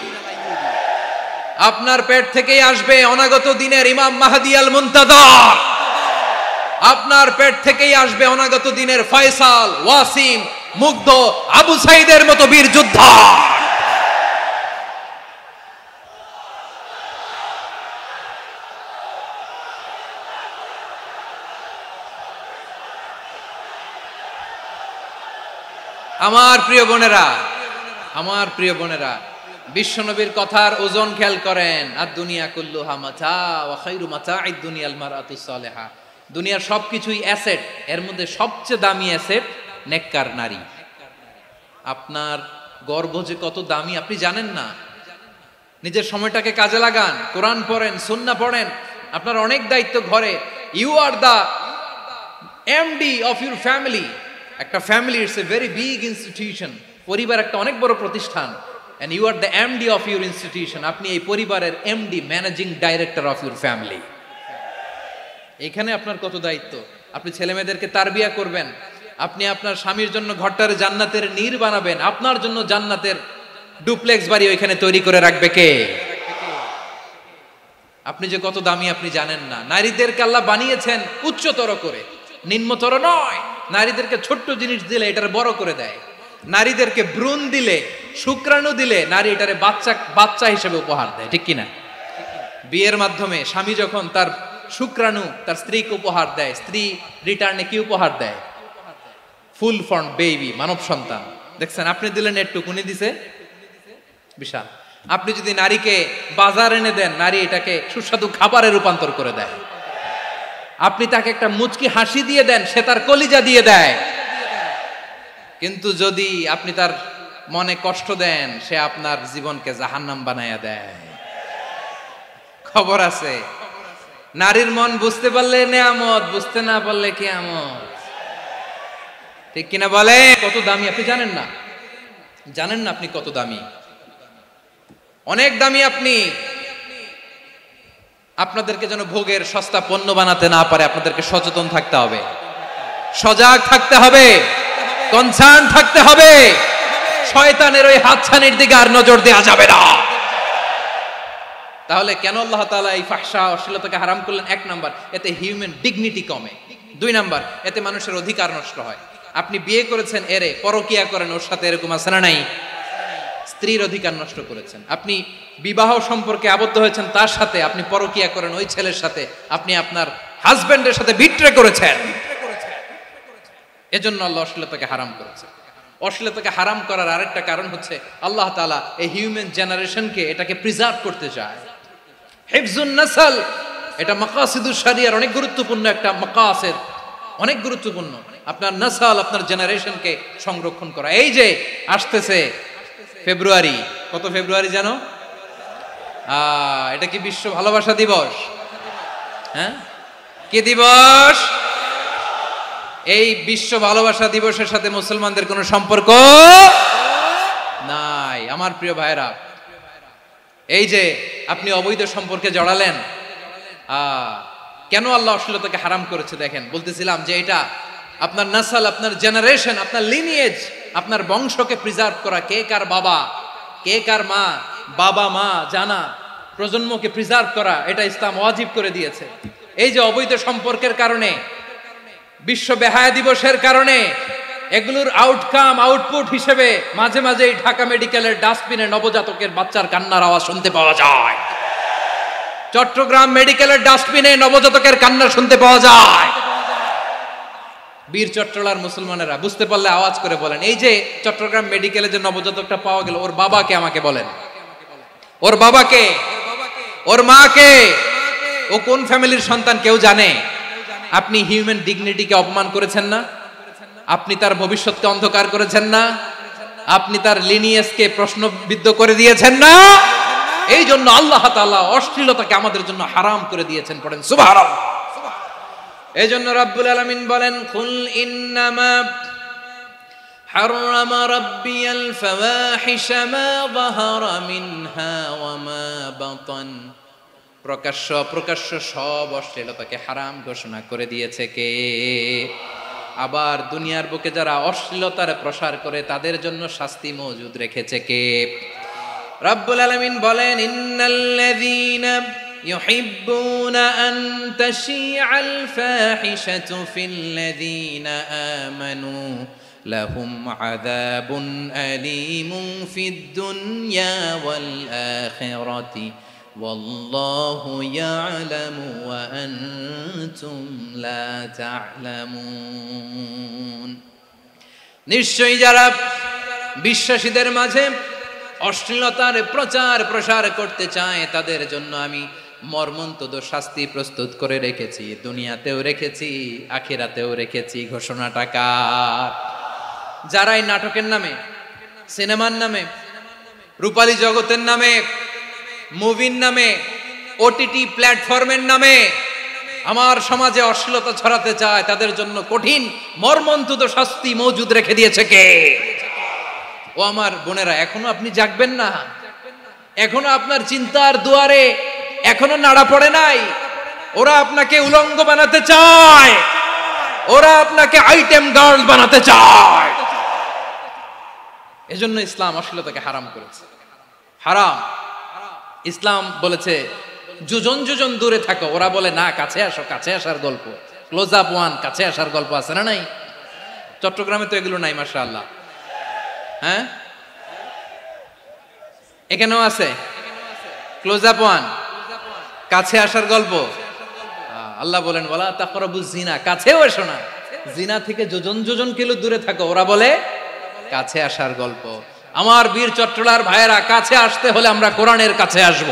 আপনার পেট থেকেই আসবে অনাগত দিনের ইমাম মাহদী আল মুনতাযর। আপনার পেট থেকেই আসবে অনাগত দিনের ফয়সাল, ওয়াসিম, মুগ্ধ, আবু সাইদের মতো বীর যোদ্ধা। আমার প্রিয় বোনেরা, আমার প্রিয় বোনেরা, বিশ্বনবীর কথার ওজন খেয়াল করেন। আর দুনিয়া কুল্লুহা মাতা ওয়া খায়রু মাতা'আদ দুনিয়া আল মারআতু সালিহা। দুনিয়ার সবকিছুই অ্যাসেট, এর মধ্যে সবচেয়ে দামি অ্যাসেট নেককার নারী। আপনার গর্ভ যে কত দামি আপনি জানেন না। নিজের সময়টাকে কাজে লাগান, কোরআন পড়েন, সুন্নাহ পড়েন। আপনার অনেক দায়িত্ব ঘরে। You are the MD of your family. একটা family it's a very big institution. পরিবার একটা অনেক বড় প্রতিষ্ঠান। and you are the MD of your institution. আপনি এই পরিবারের MD, managing director of your family. এখানে আপনার কত দায়িত্ব। আপনি ছেলেমেয়েদেরকে তারবিয়া করবেন। আপনি আপনার স্বামীর জন্য ঘরটারে জান্নাতের নীর বানাবেন। আপনার জন্য জান্নাতের ডুপ্লেক্স বাড়ি ওইখানে তৈরি করে রাখবে কে? আপনি যে কত দামি আপনি জানেন না। নারীদেরকে আল্লাহ বানিয়েছেন উচ্চতর করে, নিম্নতর নয়। নারীদেরকে ছোট্ট জিনিস দিলে এটারে বড় করে দেয়। নারীদেরকে ভ্রূণ দিলে, শুক্রাণু দিলে নারী এটারে বাচ্চা হিসেবে উপহার দেয়, ঠিক কিনা? বিয়ের মাধ্যমে স্বামী যখন তার শুক্রাণু তার স্ত্রীকে উপহার দেয়, স্ত্রী রিটার্নে কি উপহার দেয়? ফুল ফর্ম বেবি, মানব সন্তান। দেখছেন, আপনি দিলেন একটুক, উনি দিছে বিশাল। আপনি যদি নারীকে বাজার এনে দেন, নারী এটাকে সুস্বাদু খাবারে রূপান্তর করে দেয়। আপনি তাকে একটা মুচকি হাসি দিয়ে দেন, সে তার কলিজা দিয়ে দেয়। কিন্তু যদি আপনি তার মনে কষ্ট দেন, সে আপনার জীবনকে জাহান্নাম বানায়া দেয়। খবর আছে, নারীর মন বুঝতে পারলে নেয়ামত, বুঝতে না পারলে কিয়ামত, ঠিক কিনা বলে? কত দামি আপনি জানেন না, জানেন না আপনি কত দামি, অনেক দামি আপনি। আপনাদেরকে যেন ভোগের সস্তা পণ্য বানাতে না পারে, আপনাদেরকে সচেতন থাকতে হবে, সজাগ থাকতে হবে, কনসার্ন থাকতে হবে। শয়তানের ওই হাতছানির দিকে আর নজর দেওয়া যাবে না। তাহলে কেন আল্লাহ তাআলা এই ফাহশা অশ্লীলতাকে হারাম করলেন? এক নাম্বার, এতে হিউম্যান ডিগনিটি কমে। দুই নাম্বার, এতে মানুষের অধিকার নষ্ট হয়। আপনি বিয়ে করেছেন, এরে পরকিয়া করেন, ওর সাথে এরকম আছে না নাই? স্ত্রীর অধিকার নষ্ট করেছেন। আপনি বিবাহ সম্পর্কে আবদ্ধ হয়েছেন তার সাথে, আপনি পরকিয়া করেন ওই ছেলের সাথে, আপনি আপনার হাজবেন্ডের সাথে বিট্রে করেছেন। এজন্য আল্লাহ অশ্লীলতাকে হারাম করেছে। অশ্লীলতাকে হারাম করার আরেকটা কারণ হচ্ছে আল্লাহ তাআলা এই হিউম্যান জেনারেশনকে এটাকে প্রিজার্ভ করতে চায়। হিফজুন নাসল, এটা মাকাসিদুশ শরিয়ার অনেক গুরুত্বপূর্ণ একটা মাকাসিদ, অনেক গুরুত্বপূর্ণ। আপনার নাসল, আপনার জেনারেশনকে সংরক্ষণ করা। এই যে আসতেছে ফেব্রুয়ারি, কত ফেব্রুয়ারি জানো? এটা কি বিশ্ব ভালোবাসা দিবস? হ্যাঁ, কি দিবস? এই বিশ্ব ভালোবাসা দিবসের সাথে মুসলমানদের কোনো সম্পর্ক নাই। আমার প্রিয় ভাইরা, এই যে আপনি অবৈধ সম্পর্কে জড়ালেন, কেন আল্লাহ অশ্লীলতাকে হারাম করেছে দেখেন। বলতেছিলাম যে এটা আপনার নাসল, আপনার জেনারেশন, আপনার লিনিয়েজ, আপনার বংশকে প্রিজার্ভ করা। কে কার বাবা, কে কার মা, বাবা মা জানা, প্রজন্মকে প্রিজার্ভ করা, এটা ইসলাম ওয়াজিব করে দিয়েছে। এই যে অবৈধ সম্পর্কের কারণে, বিশ্ব বেহায়া দিবসের কারণে, এগুলোর আউটকাম, আউটপুট হিসেবে মাঝে মাঝে ঢাকা মেডিকেলের ডাস্টবিনে নবজাতকের বাচ্চার কান্নার আওয়াজ শুনতে পাওয়া যায়। চট্টগ্রাম মেডিকেলের ডাস্টবিনে নবজাতকের কান্না শুনতে পাওয়া যায়। বীর চট্টলার মুসলমানেরা বুঝতে পারলে আওয়াজ করে বলেন, এই যে চট্টগ্রাম মেডিকেলে যে নবজাতকটা পাওয়া গেল, ওর বাবাকে আমাকে বলেন, ওর বাবাকে, ওর মাকে, ও কোন ফ্যামিলির সন্তান কেউ জানে? আপনি হিউম্যান ডিগনিটিকে অপমান করেছেন না? আপনি তার ভবিষ্যৎকে অন্ধকার করেছেন না? আপনি তার লিনিয়েজকে প্রশ্নবিদ্ধ করে দিয়েছেন না? এই জন্য আল্লাহ তাআলা অশ্লীলতাকে আমাদের জন্য হারাম করে দিয়েছেন। পড়েন সুবহানাল্লাহ। এই জন্য রাব্বুল আলামিন বলেন, কুল ইন্নামা হারামা রাব্বিয়াল ফাওয়াহিশা মা যাহারা মিনহা ওয়া মা বাতান। প্রকাশ্য অপ্রকাশ্য সব অশ্লীলতাকে হারাম ঘোষণা করে দিয়েছে কে? আবার দুনিয়ার বুকে যারা অশ্লীলতার প্রসার করে তাদের জন্য শাস্তি মজুদ রেখেছে কে? রাব্বুল আলামিন বলেন, ইন্নাল্লাযীনা ইউহিব্বুনা আন তাশিআল ফাহিশাতু ফিল্লাযীনা আমানু লাহুম আযাবুন আলীমুন ফিদ দুনিয়া ওয়াল আখিরাতি ওয়াল্লাহু ইয়ালামু ওয়া আনতুম লা তা'লামুন। নিশ্চয়ই যারা বিশ্বাসীদের মাঝে অশ্লীলতার প্রচার প্রসার করতে চায় তাদের জন্য আমি মর্মন্তুদ শাস্তি প্রস্তুত করে রেখেছি, দুনিয়াতেও রেখেছি, আখিরাতেও রেখেছি। ঘোষণাটা কার? যারা এই নাটকের নামে, সিনেমার নামে, রূপালী জগতের নামে, মুভির নামে, ওটিটি প্ল্যাটফর্মের নামে আমার সমাজে অশ্লীলতা ছড়াতে চায়, তাদের জন্য কঠিন মর্মন্তুদ শাস্তি মজুদ রেখে দিয়েছে কে? ও আমার বোনেরা, এখনো আপনি জাগবেন না? এখনো আপনার চিন্তার দুয়ারে এখনো নাড়া পড়ে নাই? ওরা আপনাকে উলঙ্গ বানাতে চায়, ওরা আপনাকে আইটেম গার্ল বানাতে চায়। এজন্য ইসলাম অশ্লীলতাকে হারাম করেছে। হারাম। ইসলাম বলেছে যোজন যোজন দূরে থাকো, ওরা বলে না কাছে আসো, কাছে আসার গল্প, ক্লোজ আপ ওয়ান, কাছে আসার গল্প আছে না নাই? চট্টগ্রামে তো এগুলো নাই মাশাআল্লাহ। হ্যাঁ, এখানেও আছে ক্লোজ আপ ওয়ান, কাছে আসার গল্প। আল্লাহ বলেন ওয়ালা তাকরাবুজ জিনা, কাছেও এসো না, জিনা থেকে যোজন যোজন কিলো দূরে থাকো, ওরা বলে কাছে আসার গল্প। আমার বীর চট্টলার ভাইয়েরা, কাছে আসতে হলে আমরা কোরআনের কাছে আসব,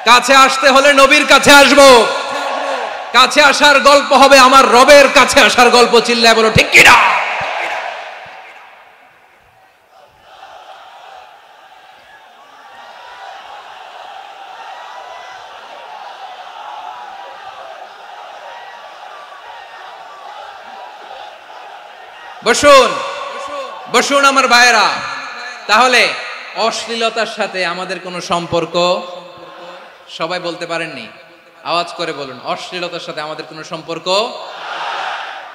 কাছে আসতে হলে নবীর কাছে আসব, কাছে আসার গল্প হবে আমার রবের কাছে আসার গল্প। চিল্লায় বলো ঠিক কিনা? বসুন বসুন আমার ভাইয়েরা। তাহলে অশ্লীলতার সাথে আমাদের কোনো সম্পর্ক? সবাই বলতে পারেননি, আওয়াজ করে বলুন, অশ্লীলতার সাথে আমাদের কোনো সম্পর্ক?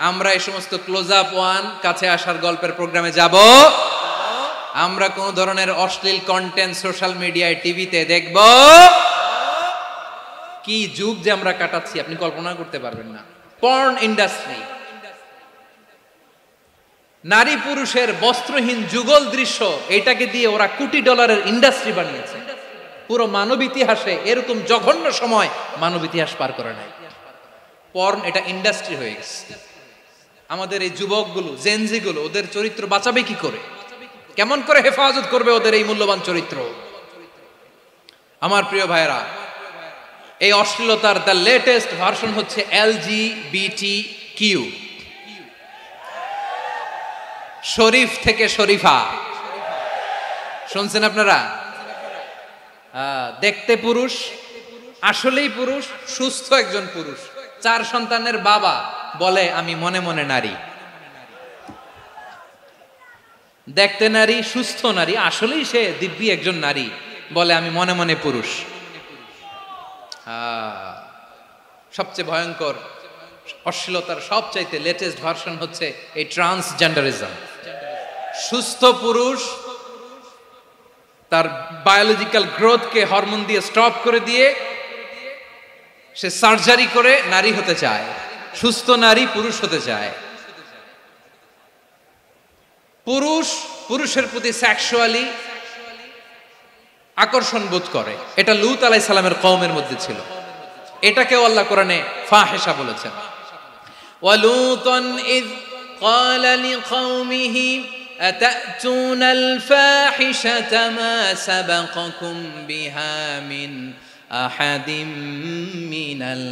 আমরা এই সমস্ত ক্লোজ আপ ওয়ান, কাছে আসার গল্পের প্রোগ্রামে যাব? আমরা কোন ধরনের অশ্লীল কন্টেন্ট সোশ্যাল মিডিয়ায়, টিভিতে দেখব? কি যুগ যে আমরা কাটাচ্ছি আপনি কল্পনা করতে পারবেন না। পর্ন ইন্ডাস্ট্রি, নারী পুরুষের বস্ত্রহীন যুগল দৃশ্য, এটাকে দিয়ে ওরা কোটি ডলারের ইন্ডাস্ট্রি বানিয়েছে। পুরো মানব ইতিহাসে এরকম জঘন্য সময় মানব ইতিহাস পার করে নাই। পর্ন এটা ইন্ডাস্ট্রি হয়ে গেছে। আমাদের এই যুবকগুলো, জেনজিগুলো, ওদের চরিত্র বাঁচাবে কি করে? কেমন করে হেফাজত করবে ওদের এই মূল্যবান চরিত্র? আমার প্রিয় ভাইয়েরা, এই অশ্লীলতার দ্য লেটেস্ট ভার্সন হচ্ছে LGBTQ, শরীফ থেকে শরীফা। শুনছেন আপনারা? দেখতে পুরুষ, আসলেই পুরুষ, সুস্থ একজন পুরুষ, 4 সন্তানের বাবা, বলে আমি মনে মনে নারী। দেখতে নারী, সুস্থ নারী, আসলেই সে দিব্যি একজন নারী, বলে আমি মনে মনে পুরুষ। সবচেয়ে ভয়ঙ্কর অশ্লীলতার সবচাইতে লেটেস্ট ভার্সন হচ্ছে এই ট্রান্সজেন্ডারিজম। সুস্থ পুরুষ তার বায়োলজিক্যাল গ্রোথকে হরমোন দিয়ে স্টপ করে দিয়ে সে সার্জারি করে নারী হতে চায়, সুস্থ নারী পুরুষ হতে চায়। পুরুষ পুরুষের প্রতি সেক্সুয়ালি আকর্ষণ বোধ করে, এটা লূত আলাইহিস সালামের কওমের মধ্যে ছিল। এটাকেও আল্লাহ কোরআনে ফাহিশা বলেছেন। ওয়ালুতান ইয ক্বালা লিকাওমিহি আতাতুনাল ফাহিশাতা মা সাবাকাকুম বিহা মিন আহাদিম মিনাল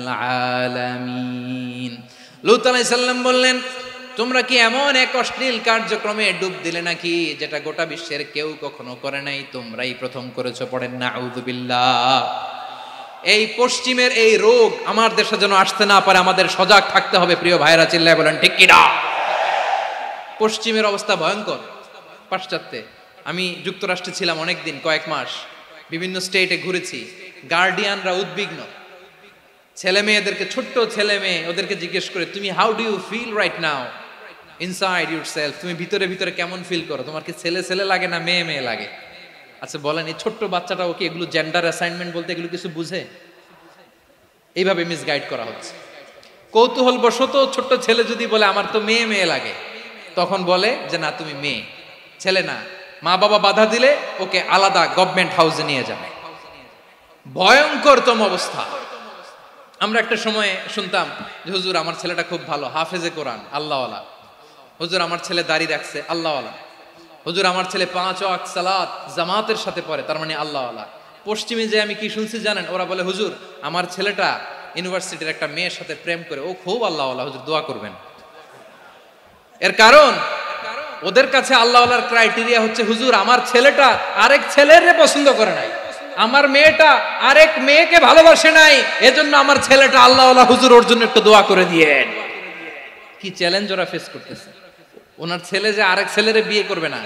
আলামিন। লূত আলাইহিস সালাম বললেন, তোমরা কি এমন এক অশ্লীল কার্যক্রমে ডুব দিলে নাকি যেটা গোটা বিশ্বের কেউ কখনো করে নাই, তোমরাই প্রথম করেছো। পড়েন নাউযুবিল্লাহ। এই পশ্চিমের এই রোগ আমার দেশে যেন আসতে না পারে, আমাদের সজাগ থাকতে হবে। প্রিয় ভাইরা, চিল্লায় বলেন ঠিক কিনা? পশ্চিমের অবস্থা ভয়ঙ্কর। পাশ্চাত্যে, আমি যুক্তরাষ্ট্রে ছিলাম অনেকদিন, কয়েক মাস, বিভিন্ন স্টেটে ঘুরেছি। গার্ডিয়ানরা উদ্বিগ্ন, ছেলে মেয়েদেরকে, ছোট্ট ছেলে মেয়ে, ওদেরকে জিজ্ঞেস করে, তুমি how do you feel right now inside yourself? তুমি ভিতরে ভিতরে কেমন ফিল করো? তোমার কি ছেলে ছেলে লাগে না মেয়ে মেয়ে লাগে? আচ্ছা বলেন, এই ছোট্ট বাচ্চাটাও কি এগুলো জেন্ডার অ্যাসাইনমেন্ট বলতে এগুলো কিছু বুঝে? এইভাবে মিসগাইড করা হচ্ছে। কৌতূহল বশত ছোট্ট ছেলে যদি বলে আমার তো মেয়ে মেয়ে লাগে, তখন বলে যে না তুমি মেয়ে, ছেলে না। মা বাবা বাধা দিলে ওকে আলাদা গভর্নমেন্ট হাউসে নিয়ে যাবে। ভয়ঙ্করতম অবস্থা। আমরা একটা সময় শুনতাম যে হুজুর আমার ছেলেটা খুব ভালো, হাফেজে কোরআন, আল্লাহওয়ালা। হুজুর আমার ছেলে দাড়ি রাখছে, আল্লাহওয়ালা। হুজুর আমার ছেলে 5 ওয়াক্ত সালাত জামাতের সাথে পড়ে, তার মানে আল্লাহওয়ালা। পশ্চিমে যে আমি কি শুনছি জানেন? ওরা বলে হুজুর আমার ছেলেটা ইউনিভার্সিটির একটা মেয়ের সাথে প্রেম করে, ও খুব আল্লাহওয়ালা, হুজুর দোয়া করবেন। এর কারণ ওদের কাছে আল্লাহওয়ালার ক্রাইটেরিয়া হচ্ছে হুজুর আমার ছেলেটা আরেক ছেলের পছন্দ করে নাই, আমার মেয়েটা আরেক মেয়েকে ভালোবাসে নাই, এজন্য আমার ছেলেটা আল্লাহওয়ালা, হুজুর ওর জন্য একটু দোয়া করে দিয়েন। কি চ্যালেঞ্জ ওরা ফেস করতেছে। ওনার ছেলে যে আরেক ছেলেরে বিয়ে করবে না,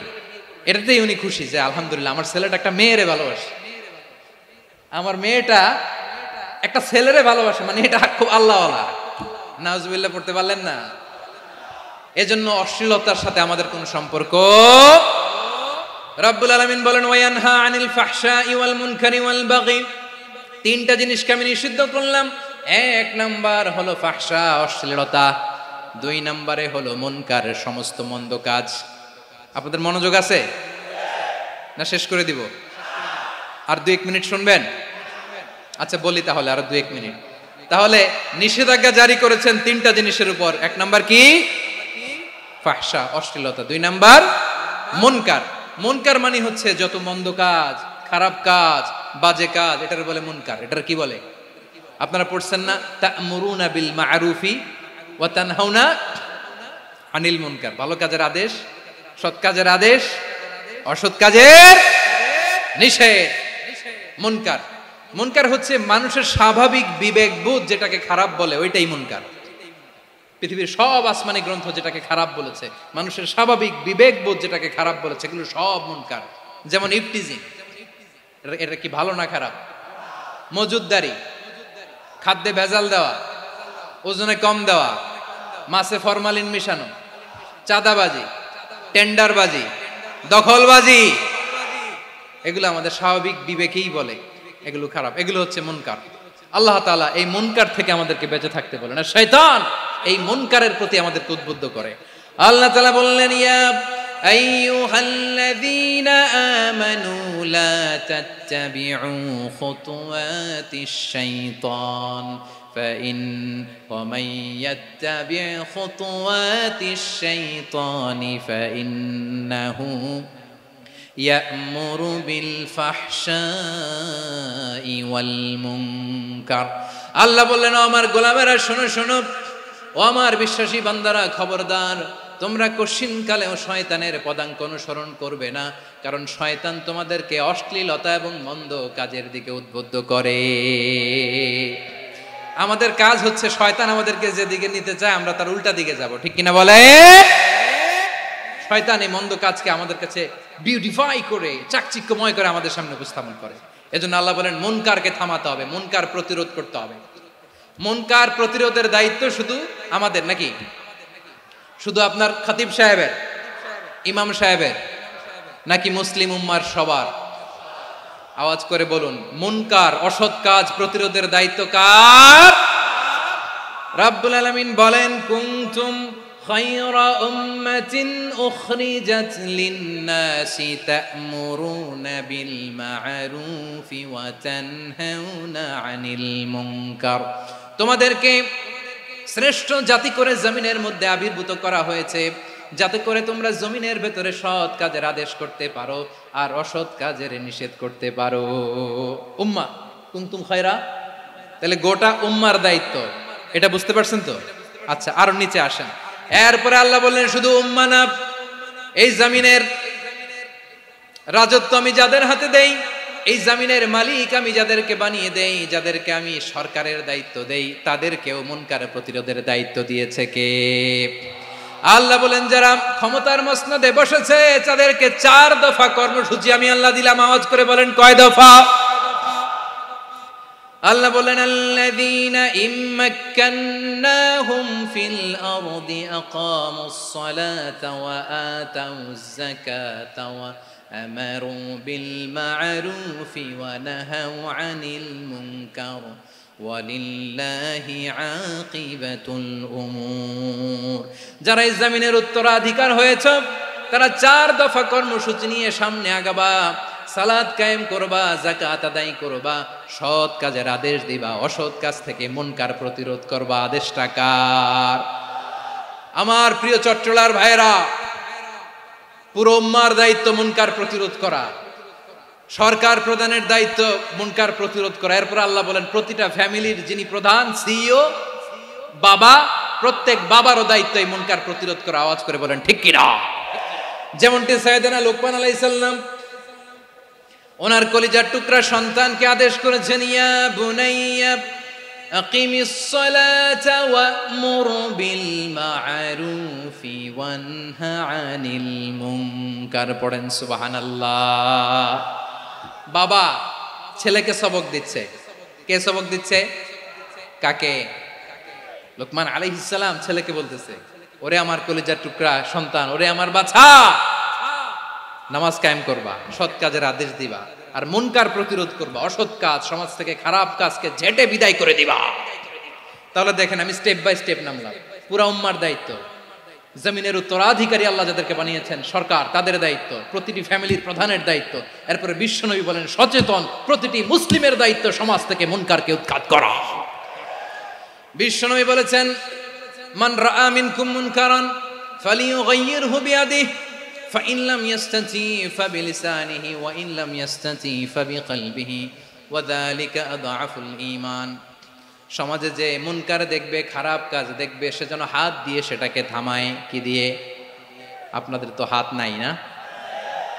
এটাতেই উনি খুশি যে আলহামদুলিল্লাহ আমার ছেলেটা একটা মেয়েরে ভালোবাসে, আমার মেয়েটা একটা ছেলেরে ভালোবাসে, মানে এটা খুব আল্লাহওয়ালা। নাউজুবিল্লাহ পড়তে পারলেন না? এজন্য অশ্লীলতার সাথে আমাদের কোনো সম্পর্ক। রব্বুল আলামিন বলেন ওয়ায়ানহা আনিল ফাহশাই ওয়াল মুনকারি ওয়াল বাগি, তিনটা জিনিসকে আমি নিষিদ্ধ করলাম। এক নাম্বার হলো ফাহশা, অশ্লীলতা। দুই নম্বরে হলো মুনকারের সমস্ত মন্দ কাজ। আপনাদের মনোযোগ আছে না? শেষ করে দিব? আর 2-1 মিনিট শুনবেন? আচ্ছা বলি তাহলে, আর 2-1 মিনিট। তাহলে নিষেধাজ্ঞা জারি করেছেন তিনটা জিনিসের উপর। এক নাম্বার কি? ফাহশা, অশ্লীলতা। দুই নাম্বার মুনকার। মুনকার মানে হচ্ছে যত মন্দ কাজ, খারাপ কাজ, বাজে কাজ, এটার বলে মুনকার। এটার কি বলে? আপনারা পড়ছেন না, তা'মুরুনা বিল মা'রুফি ওয়া তানহাউনা আনিল মুনকার। ভালো কাজের আদেশ, সৎ কাজের আদেশ, অসৎ কাজের নিষেধ। মুনকার, মুনকার হচ্ছে মানুষের স্বাভাবিক বিবেকবোধ যেটাকে খারাপ বলে, ওইটাই মুনকার। পৃথিবীর সব আসমানি গ্রন্থ যেটাকে খারাপ বলেছে, মানুষের স্বাভাবিক বিবেকবোধ যেটাকে খারাপ বলেছে, এগুলো সব মুনকার। যেমন ইফটিজিং, এটা কি ভালো না খারাপ? মজুদদারি, খাদ্যে ভেজাল দেওয়া, ওজনে কম দেওয়া, মাছে ফরমালিন মিশানো, চাঁদাবাজি, টেন্ডারবাজি, দখলবাজি, এগুলো আমাদের স্বাভাবিক বিবেকেই বলে এগুলো খারাপ, এগুলো হচ্ছে মুনকার। আল্লাহ তাআলা এই মুনকার থেকে আমাদেরকে বেঁচে থাকতে বলেন, আর শয়তান এই মুনকারের প্রতি আমাদেরকে উদ্বুদ্ধ করে। আল্লাহ তাআলা বললেন, ইয়া আইয়ুহাল্লাযীনা আমানু লা তাত্তাবিউ খুতুওয়াতিশ শাইতান ومن يتبع خطوات الشيطان فإنه يأمر بالفحشاء والمنكر। আল্লাহ বললেন, ও আমার গোলামেরা শোনো শোনো, ও আমার বিশ্বাসী বান্দারা খবরদার, তোমরা কশিনকালেও শয়তানের পদাঙ্ক অনুসরণ করবে না, কারণ শয়তান তোমাদেরকে অশ্লীলতা এবং মন্দ কাজের দিকে উদ্বুদ্ধ করে। আমাদের কাজ হচ্ছে শয়তান আমাদেরকে যেদিকে নিতে চায় আমরা তার উল্টা দিকে যাব, ঠিক কিনা বলে? শয়তান এই মন্দ কাজকে আমাদের কাছে বিউটিফাই করে, চাকচিক্যময় করে আমাদের সামনে উপস্থাপন করে। এজন্য আল্লাহ বলেন মুনকারকে থামাতে হবে, মুনকার প্রতিরোধ করতে হবে। মুনকার প্রতিরোধের দায়িত্ব শুধু আমাদের নাকি? শুধু আপনার খতিব সাহেবের, ইমাম সাহেবের, নাকি মুসলিম উম্মার সবার? আওয়াজ করে বলুন, মুনকার অসৎ কাজ প্রতিরোধের দায়িত্ব কার? রাব্বুল আলামিন বলেন, কুনতুম খায়রা উম্মাতিন উখরিজাত লিন-নাসি তা'মুরুনা বিল মা'রুফি ওয়া তানহাউনা আনিল মুনকার। তোমাদেরকে শ্রেষ্ঠ জাতি করে জমিনের মধ্যে আবির্ভূত করা হয়েছে, যাতে করে তোমরা জমিনের ভেতরে সৎ কাজের আদেশ করতে পারো আর অসৎ কাজের নিষেধ করতে পারো। উম্মাহ কুনতুম খায়রা, তাহলে গোটা উম্মার দায়িত্ব, এটা বুঝতে পারছেন তো? আচ্ছা, আরো নিচে আসেন। এরপরে আল্লাহ বললেন, শুধু উম্মাহ না, এই জমিনের রাজত্ব আমি যাদের হাতে দেই, এই জমিনের মালিক আমি যাদেরকে বানিয়ে দেই, যাদেরকে আমি সরকারের দায়িত্ব দেই, তাদেরকেও মুনকার প্রতিরোধের দায়িত্ব দিয়েছে কে? আল্লাহ বলেন, যারা ক্ষমতার মসনদে বসেছে তাদেরকে 4 দফা কর্মসূচি আমি আল্লাহ দিলাম। আওয়াজ করে বলেন, কয় দফা? আল্লাহ বলেন, আল্লাযীনা ইম্মাক্কান্নাহুম ফিল আরদি আকামুস সালাতা ওয়া আতাউয যাকাতা ওয়া আমারু বিল মা'রুফি ওয়া নাহাউ আনিল মুনকার ওয়ালিল্লাহি আকিবাতুল উমুর। যারা এই জমিনের উত্তরাধিকার হয়েছে তারা 4 দফা কর্মসূচি নিয়ে সামনে আগাবা। সালাত কায়েম করবা, যাকাত আদায় করবা, সৎ কাজের আদেশ দিবা, অসৎ কাজ থেকে মুনকার প্রতিরোধ করবা। আদেশটা কার? আমার প্রিয় চট্টলার ভাইরা, পুরো উম্মার দায়িত্ব মুনকার প্রতিরোধ করা, সরকার প্রধানের দায়িত্ব মুনকার প্রতিরোধ করা। এরপর আল্লাহ বলেন, প্রতিটা ফ্যামিলির যিনি প্রধান সিইও বাবা, প্রত্যেক বাবারও দায়িত্ব এই মুনকার প্রতিরোধ করা। আওয়াজ করে বলেন ঠিক কিনা? যেমনটি সাইয়েদনা লুকমান আলাইহিস সালাম ওনার কলিজার টুকরা সন্তানকে আদেশ করেছেন, ইয়া বুনাইয়া আকিমিস সালাতা ওয়া'মুর বিল মা'রুফি ওয়ানহা আনিল মুনকার। পড়েন সুবহানাল্লাহ। বাবা ছেলেকে সবক দিচ্ছে। কে সবক দিচ্ছে? কাকে? লুকমান আলাইহিস সালাম ছেলেকে বলতেছে, ওরে আমার কলিজার টুকরা সন্তান, ওরে আমার বাছা, নামাজ কায়েম করবা, সৎ কাজের আদেশ দিবা, আর মুনকার প্রতিরোধ করবা, অসৎ কাজ সমাজ থেকে খারাপ কাজকে ঝেঁটে বিদায় করে দিবা। তাহলে দেখেন আমি স্টেপ বাই স্টেপ নামলাম। পুরা উম্মার দায়িত্ব, জমিনের উত্তরাধিকারী আল্লাহ যাদেরকে বানিয়েছেন সরকার, তাদের দায়িত্ব, প্রতিটি ফ্যামিলির প্রধানের দায়িত্ব, এরপরে বিশ্বনবী বলেন সচেতন প্রতিটি মুসলিমের দায়িত্ব সমাজ থেকে মুনকারকে উৎখাত করা। বিশ্বনবী বলেছেন মান রাআ মিনকুম মুনকারান ফালিয়ুগাইয়িরহু বিয়াদিহি ফাইন লাম ইয়াস্তাতি ফাবিলিসানিহি ওয়া ইন লাম ইয়াস্তাতি ফাবিকলবিহি ওয়া যালিকা আযআফুল ঈমান। সমাজে যে মুনকার দেখবে, খারাপ কাজ দেখবে, সে যেন হাত দিয়ে সেটাকে থামায়। কি দিয়ে? আপনাদের তো হাত নাই না?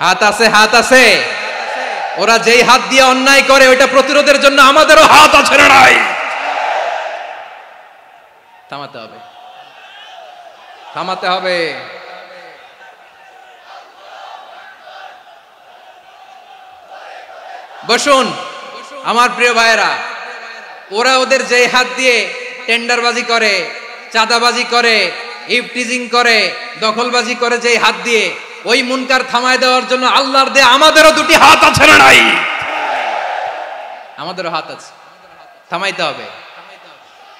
হাত আছে, হাত আছে। ওরা যেই হাত দিয়ে অন্যায় করে ওইটা প্রতিরোধের জন্য আমাদেরও হাত আছে না নাই? থামাতে হবে, থামাতে হবে। বসুন আমার প্রিয় ভাইয়েরা, ওরা ওদের যে হাত দিয়ে টেন্ডারবাজি করে, চাঁদাবাজি করে, ইফটিজিং করে, দখলবাজি করে, যে হাত দিয়ে, ওই মুনকার থামায় দেওয়ার জন্য আল্লাহর দেয়া আমাদেরও দুটি হাত আছে না নাই? আমাদেরও হাত আছে, থামাইতে হবে,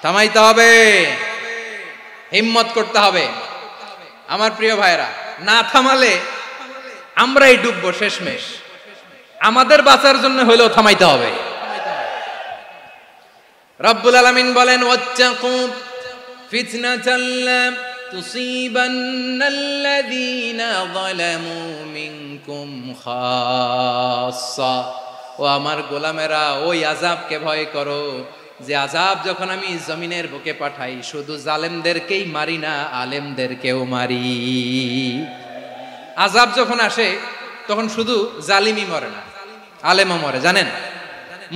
থামাইতে হবে, হিম্মত করতে হবে। আমার প্রিয় ভাইয়েরা, না থামালে আমরাই ডুববো শেষমেশ। আমাদের বাঁচার জন্য হলেও থামাইতে হবে। রব্বুল আলামিন বলেন ওয়াত্তাকু ফিতনাতাল লা তুসিবান্নাল্লাযীনা যালামু মিনকুম খাসসা। ও আমার গোলামেরা, ওই আযাবকে ভয় করো যে আযাব যখন আমি জমিনের বুকে পাঠাই শুধু জালেমদেরকেই মারি না, আলেমদেরকেও মারি। আযাব যখন আসে তখন শুধু জালিমই মরে না, আলেমও মরে। জানেন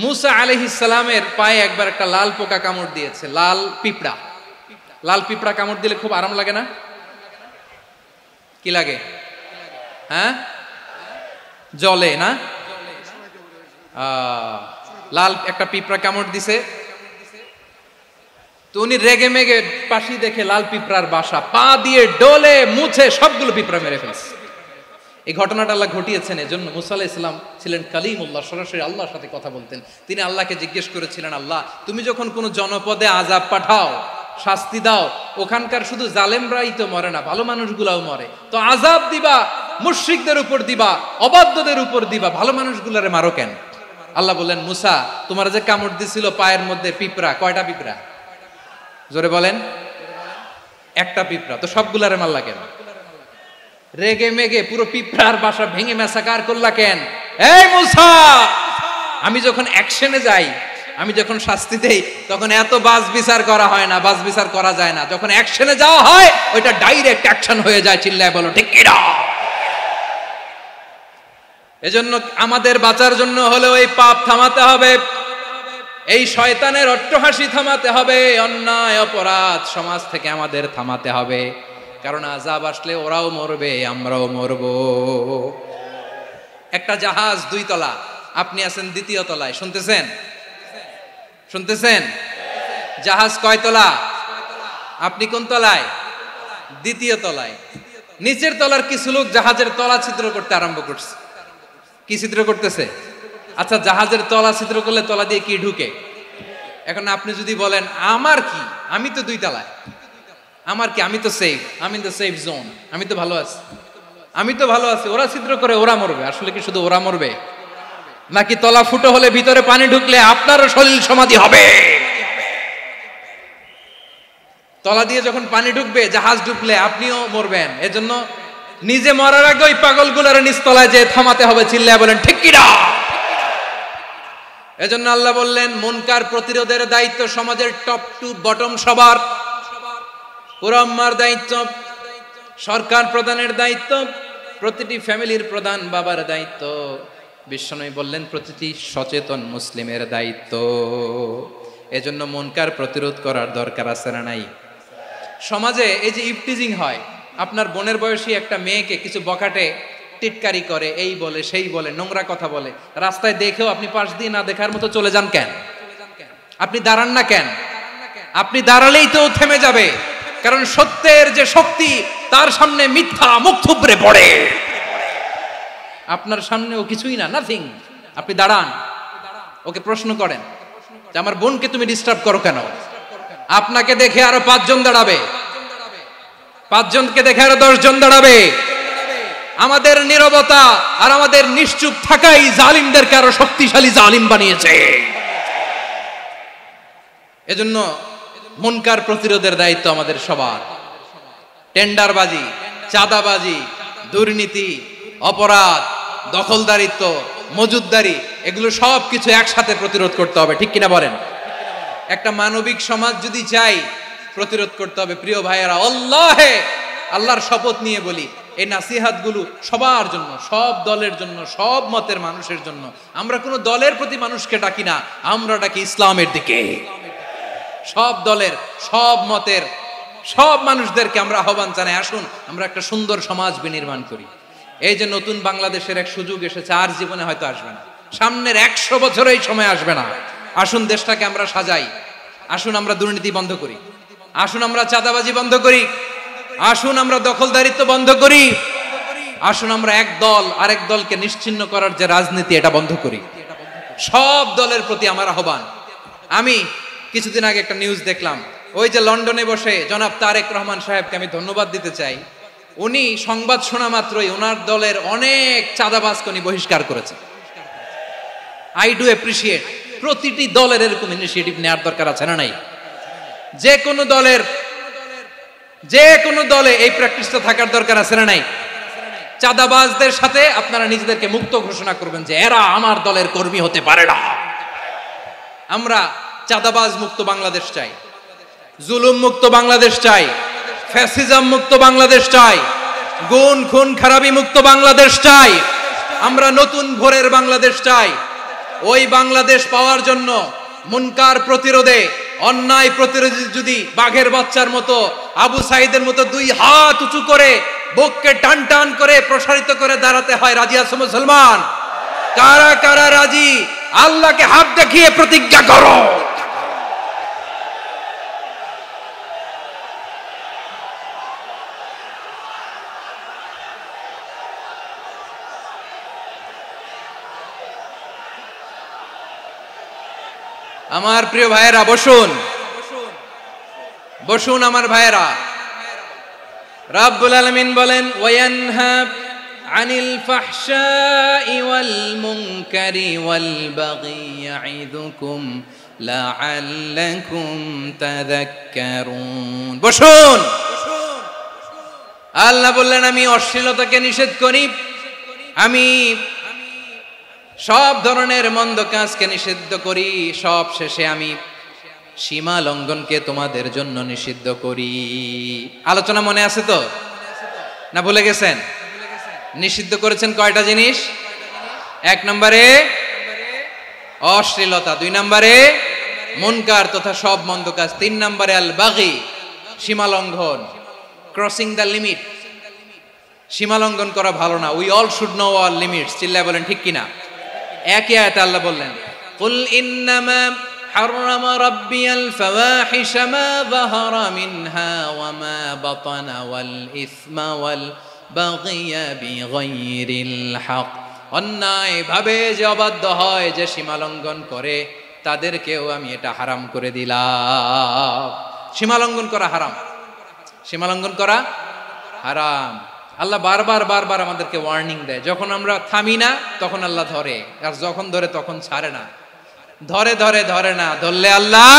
মুসা আলাইহিস সালামের পায়ে একবার একটা লাল পোকা কামড় দিয়েছে, লাল পিঁপড়া। লাল পিঁপড়া কামড় দিলে খুব আরাম লাগে না? কি লাগে? হ্যাঁ, জলে না? লাল একটা পিঁপড়া কামড় দিছে, তো উনি রেগে মেগে পাশি দেখে লাল পিঁপড়ার বাসা, পা দিয়ে ডলে মুছে সবগুলো পিঁপড়া মেরে ফেলছে। এই ঘটনাটা আল্লাহ ঘটিয়েছেন এজন্য মুসা আলাইহিস সালাম ছিলেন কালিমুল্লাহ, সরাসরি আল্লাহর সাথে কথা বলতেন। তিনি আল্লাহকে জিজ্ঞেস করেছিলেন, আল্লাহ তুমি যখন কোনো জনপদে আযাব পাঠাও, শাস্তি দাও, ওখানকার শুধু জালেমরাই তো মরে না, ভালো মানুষগুলাও মরে, তো আযাব দিবা মুশরিকদের উপর দিবা, অবাধ্যদের উপর দিবা, ভালো মানুষগুলারে মারো কেন? আল্লাহ বললেন, মুসা তোমার যে কামড় দিছিল পায়ের মধ্যে পিঁপড়া, কয়টা পিঁপড়া? জোরে বলেন। একটা পিঁপড়া, তো সবগুলারে মারলা কেন? রেগে মেগে পুরো পিঁপড়ার বাসা ভেঙে ম্যাসাকার করলা কেন? এই মুসা, আমি যখন অ্যাকশনে যাই, আমি যখন শাস্তি দেই, তখন এত বাস বিচার করা হয় না, বাস বিচার করা যায় না। যখন অ্যাকশনে যাওয়া হয় ওইটা ডাইরেক্ট অ্যাকশন হয়ে যায়। চিল্লায় বলো ঠিক কিনা? এজন্য আমাদের বাঁচার জন্য হলেও এই পাপ থামাতে হবে, এই শয়তানের অট্টহাসি থামাতে হবে, অন্যায় অপরাধ সমাজ থেকে আমাদের থামাতে হবে। কারণ আযাব আসলে ওরাও মরবে, আমরাও মরব। একটা জাহাজ 2 তলা, আপনি আছেন 2য় তলায়। শুনতেছেন? শুনতেছেন? জাহাজ কয় তলা? আপনি কোন তলায়? 2য় তলায়। নিচের তলার কিছু লোক জাহাজের তলা ছিদ্র করতে আরম্ভ করছে। কি ছিদ্র করতেছে? আচ্ছা, জাহাজের তলা ছিদ্র করলে তলা দিয়ে কি ঢুকে? এখন আপনি যদি বলেন আমার কি, আমি তো 2 তলায়, আমার কি, আমি তো সেফ, আমি ইন দ্য সেফ জোন, আমি তো ভালো আছি, আমি তো ভালো আছি, ওরা ছিদ্র করে ওরা মরবে। আসলে কি শুধু ওরা মরবে, নাকি তলা ফুটো হলে ভিতরে পানি ঢুকলে আপনারও শরীর সমাধি হবে? তলা দিয়ে যখন পানি ঢুকবে, জাহাজ ঢুকলে আপনিও মরবেন। এজন্য নিজে মরার আগে ওই পাগলগুলোর নিচতলায় যে থামাতে হবে। চিল্লায় বলেন ঠিক কিনা? এজন্য আল্লাহ বললেন মুনকার প্রতিরোধের দায়িত্ব সমাজের টপ টু বটম সবার, পুরো উম্মার দায়িত্ব, সরকার প্রধানের দায়িত্ব, প্রতিটি ফ্যামিলির প্রধান বাবার দায়িত্ব। বিশ্বনবী বললেন প্রতিটি সচেতন মুসলিমের দায়িত্ব। এজন্য মুনকার প্রতিরোধ করার দরকার আছে না নাই? সমাজে এই যে ইফটিজিং হয়, আপনার বোনের বয়সী একটা মেয়েকে কিছু বখাটে টিটকারি করে, এই বলে সেই বলে, নোংরা কথা বলে, রাস্তায় দেখেও আপনি পাশ দিয়ে না দেখার মতো চলে যান কেন? আপনি দাঁড়ান না কেন? আপনি দাঁড়ালেই তো থেমে যাবে, কারণ সত্যের যে শক্তি তার সামনে মিথ্যা মুখ থুবড়ে পড়ে। আপনার সামনে ও কিছুই না, নাথিং। আপনি দাঁড়ান, ওকে প্রশ্ন করেন যে আমার বোনকে তুমি ডিস্টার্ব করো কেন? আপনাকে দেখে আরো 5 জন দাঁড়াবে, 5 জনকে দেখে আরো 10 জন দাঁড়াবে। আমাদের নীরবতা আর আমাদের নিশ্চুপ থাকাই জালিমদেরকে আরো শক্তিশালী জালিম বানিয়েছে। এজন্য মুনকার প্রতিরোধের দায়িত্ব আমাদের সবার। টেন্ডারবাজি, চাঁদাবাজি, দুর্নীতি, অপরাধ, দখলদারিত্ব, মজুদদারি, এগুলো সব কিছু একসাথে প্রতিরোধ করতে হবে, ঠিক কিনা বলেন? একটা মানবিক সমাজ যদি চাই, প্রতিরোধ করতে হবে। প্রিয় ভাইয়েরা, আল্লাহর শপথ নিয়ে বলি, এই নাসিহাতগুলো সবার জন্য, সব দলের জন্য, সব মতের মানুষের জন্য। আমরা কোনো দলের প্রতি মানুষকে ডাকি না, আমরা ডাকি ইসলামের দিকে। সব দলের, সব মতের, সব মানুষদেরকে আমরা আহ্বান জানাই, আসুন আমরা একটা সুন্দর সমাজ বিনির্মাণ করি। এই যে নতুন বাংলাদেশের এক সুযোগ এসেছে, আর জীবনে হয়তো আসবে না, সামনের 100 বছর এই সময় আসবে না। আসুন দেশটাকে আমরা সাজাই, আসুন আমরা দুর্নীতি বন্ধ করি, আসুন আমরা চাঁদাবাজি বন্ধ করি, আসুন আমরা দখলদারিত্ব বন্ধ করি, আসুন আমরা এক দল আরেক দলকে নিশ্চিহ্ন করার যে রাজনীতি, এটা বন্ধ করি। সব দলের প্রতি আমার আহ্বান। আমি কিছুদিন আগে একটা নিউজ দেখলাম, ওই যে লন্ডনে বসে জনাব তারেক রহমান সাহেবকে আমি ধন্যবাদ দিতে চাই। উনি সংবাদ শোনা মাত্রই ওনার দলের অনেক চাঁদাবাজকে উনি বহিষ্কার করেছে। I do appreciate. প্রতিটি দলের এরকম ইনিশিয়েটিভ নেওয়ার দরকার আছে না নাই? যে কোনো দলে এই প্র্যাকটিসটা থাকার দরকার আছে না নাই? চাঁদাবাজদের সাথে আপনারা নিজেদেরকে মুক্ত ঘোষণা করবেন যে এরা আমার দলের কর্মী হতে পারে না। আমরা চাঁদাবাজ মুক্ত বাংলাদেশ চাই, জুলুম মুক্ত বাংলাদেশ চাই, ফ্যাসিজম মুক্ত বাংলাদেশ চাই, গুণ খুন খারাপি মুক্ত বাংলাদেশ চাই। আমরা নতুন ভোরের বাংলাদেশ চাই। ওই বাংলাদেশ পাওয়ার জন্য মুনকার প্রতিরোধে, অন্যায় প্রতিরোধে যদি বাঘের বাচ্চার মতো, আবু সাইদের মতো 2 হাত উঁচু করে বুককে টান টান করে প্রসারিত করে দাঁড়াতে হয়, রাজি আছো মুসলমান? কারা কারা রাজি? আল্লাহকে হাত দেখিয়ে প্রতিজ্ঞা করো। আমার প্রিয় ভাইয়েরা, বসুন বসুন আমার ভাইয়েরা। রাব্বুল আলামিন বলেন, ওয়ায়ানহা আনিল ফাহশাই ওয়াল মুনকারি ওয়াল বাগি ইয়াইদুকুম লাআল্লাকুম তাযাক্কারুন। বসুন। আল্লাহ বললেন, আমি অশ্লীলতাকে নিষেধ করি, আমি সব ধরনের মন্দ কাজকে নিষিদ্ধ করি, সব শেষে আমি সীমা লঙ্ঘনকে তোমাদের জন্য নিষিদ্ধ করি। আলোচনা মনে আছে তো, না ভুলে গেছেন? নিষিদ্ধ করেছেন কয়টা জিনিস? 1 নম্বরে অশ্লীলতা, 2 নম্বরে মুনকার তথা সব মন্দ কাজ, 3 নম্বরে আল বাগি, সীমা লঙ্ঘন, ক্রসিং দ্য লিমিট। সীমা লঙ্ঘন করা ভালো না। We all should know our limits. চিল্লায় বলেন ঠিক কিনা? একই আয়াতে আল্লাহ বললেন, কুল ইন্নামা হাররামা রাব্বিয়াল ফাওয়াহিশা মা যাহারা মিনহা ওয়া মা বাতানা ওয়াল ইসমা ওয়াল বাগিয়া বিগাইরিল হক। অন্যায় ভাবে যে অবাধ্য হয়, যে সীমা লঙ্ঘন করে, তাদেরকেও আমি এটা হারাম করে দিলাম। সীমা লঙ্ঘন করা হারাম, সীমা লঙ্ঘন করা হারাম। আল্লাহ বারবার আমাদেরকে ওয়ার্নিং দেয়। যখন আমরা থামি না তখন আল্লাহ ধরে, আর যখন ধরে তখন ছাড়ে না। ধরে না, ধরলে আল্লাহ।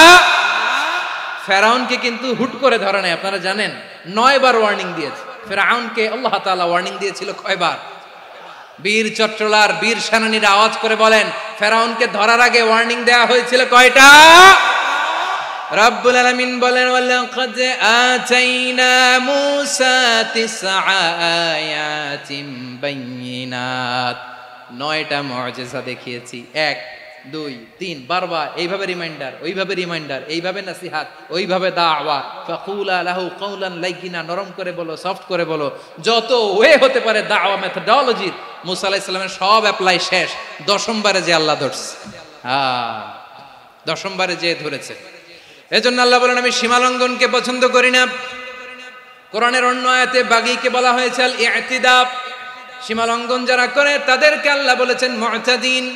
ফেরাউনকে কিন্তু হুট করে ধরে নাই, আপনারা জানেন 9 বার ওয়ার্নিং দিয়েছে। ফেরাউনকে আল্লাহ তাআলা ওয়ার্নিং দিয়েছিল কয়বার? বীর চট্টলার বীর সেনানীরা আওয়াজ করে বলেন, ফেরাউনকে ধরার আগে ওয়ার্নিং দেওয়া হয়েছিল কয়টা? রাব্বুল আলামিন বলেন, ওয়ালাকাদ আতাইনা মূসা 9 আয়াতিন বাইয়িনাত। 9টা মুআজিজা দেখিয়েছি। 1 2 3 বারবার এইভাবে রিমাইন্ডার, ওইভাবে রিমাইন্ডার, এইভাবে নসিহাত, ওইভাবে দাওয়া। ফাকুলা লাহু কাওলান লাইয়িনা, নরম করে বলো, সফট করে বলো, যত ওয়ে হতে পারে দাওয়া মেথডোলজি। মূসা আলাইহিস সালামের সব অ্যাপ্লাই শেষ। 10ম বারে যে আল্লাহ ধরছে, 10ম বারে যে ধরেছে। এজন্য আল্লাহ বলেন, আমি সীমালঙ্ঘনকে পছন্দ করি না। কোরআনের অন্য আয়াতে বাগীকে বলা হয়েছে আল ইতিদা, সীমা লঙ্ঘন যারা করে তাদেরকে আল্লাহ বলেছেন মুতাদিন।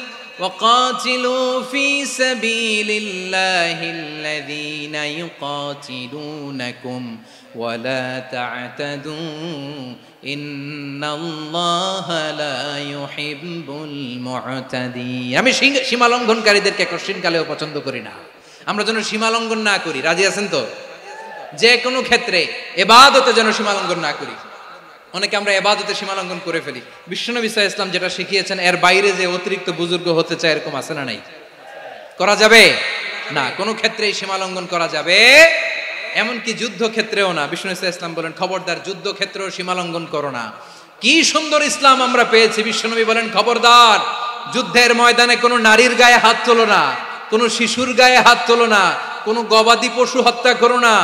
وقاتلوا في سبيل الله الذين يقاتلونكم ولا تعتدوا إن الله لا يحب المعتدين। আমি সীমা লঙ্ঘনকারীদেরকে কোশ্চিন কালেও পছন্দ করি না। আমরা যেন সীমা লঙ্ঘন না করি, রাজি আছেন তো? যে কোনো ক্ষেত্রে ইবাদতে যেন সীমা লঙ্ঘন না করি। অনেকে আমরা ইবাদতে সীমা লঙ্ঘন করে ফেলি। বিশ্বনবী সাল্লাল্লাহু আলাইহি ওয়াসাল্লাম যেটা শিখিয়েছেন এর বাইরে যে অতিরিক্ত বুজুর্গ হতে চায় এরকম আছে না নাই? করা যাবে না, কোনো ক্ষেত্রেই সীমা লঙ্ঘন করা যাবে, এমনকি যুদ্ধ ক্ষেত্রেও না। বিশ্বনবী সাল্লাল্লাহু আলাইহি ওয়াসাল্লাম বলেন খবরদার যুদ্ধ ক্ষেত্রেও সীমা লঙ্ঘন করো না। কি সুন্দর ইসলাম আমরা পেয়েছি। বিশ্বনবী বলেন খবরদার যুদ্ধের ময়দানে কোনো নারীর গায়ে হাত তোলো না, কোনো শিশুর গায়ে হাত তোলো না, কোনো গবাদি পশু হত্যা করো না,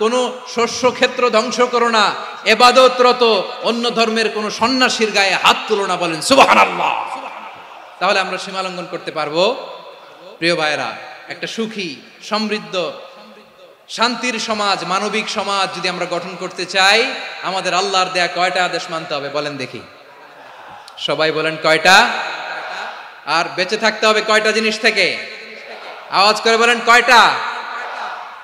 কোনো শস্য ক্ষেত্র ধ্বংস করো না, ইবাদতরত অন্য ধর্মের কোনো সন্ন্যাসীর গায়ে হাত তুলো না। বলেন সুবহানাল্লাহ। তাহলে আমরা সীমা লঙ্ঘন করতে পারবো? প্রিয় ভাইরা, একটা সুখী সমৃদ্ধ শান্তির সমাজ, মানবিক সমাজ যদি আমরা গঠন করতে চাই, আমাদের আল্লাহর দেয়া কয়টা আদেশ মানতে হবে বলেন দেখি? সবাই বলেন কয়টা? আর বেঁচে থাকতে হবে কয়টা জিনিস থেকে? আওয়াজ করে বলেন কয়টা?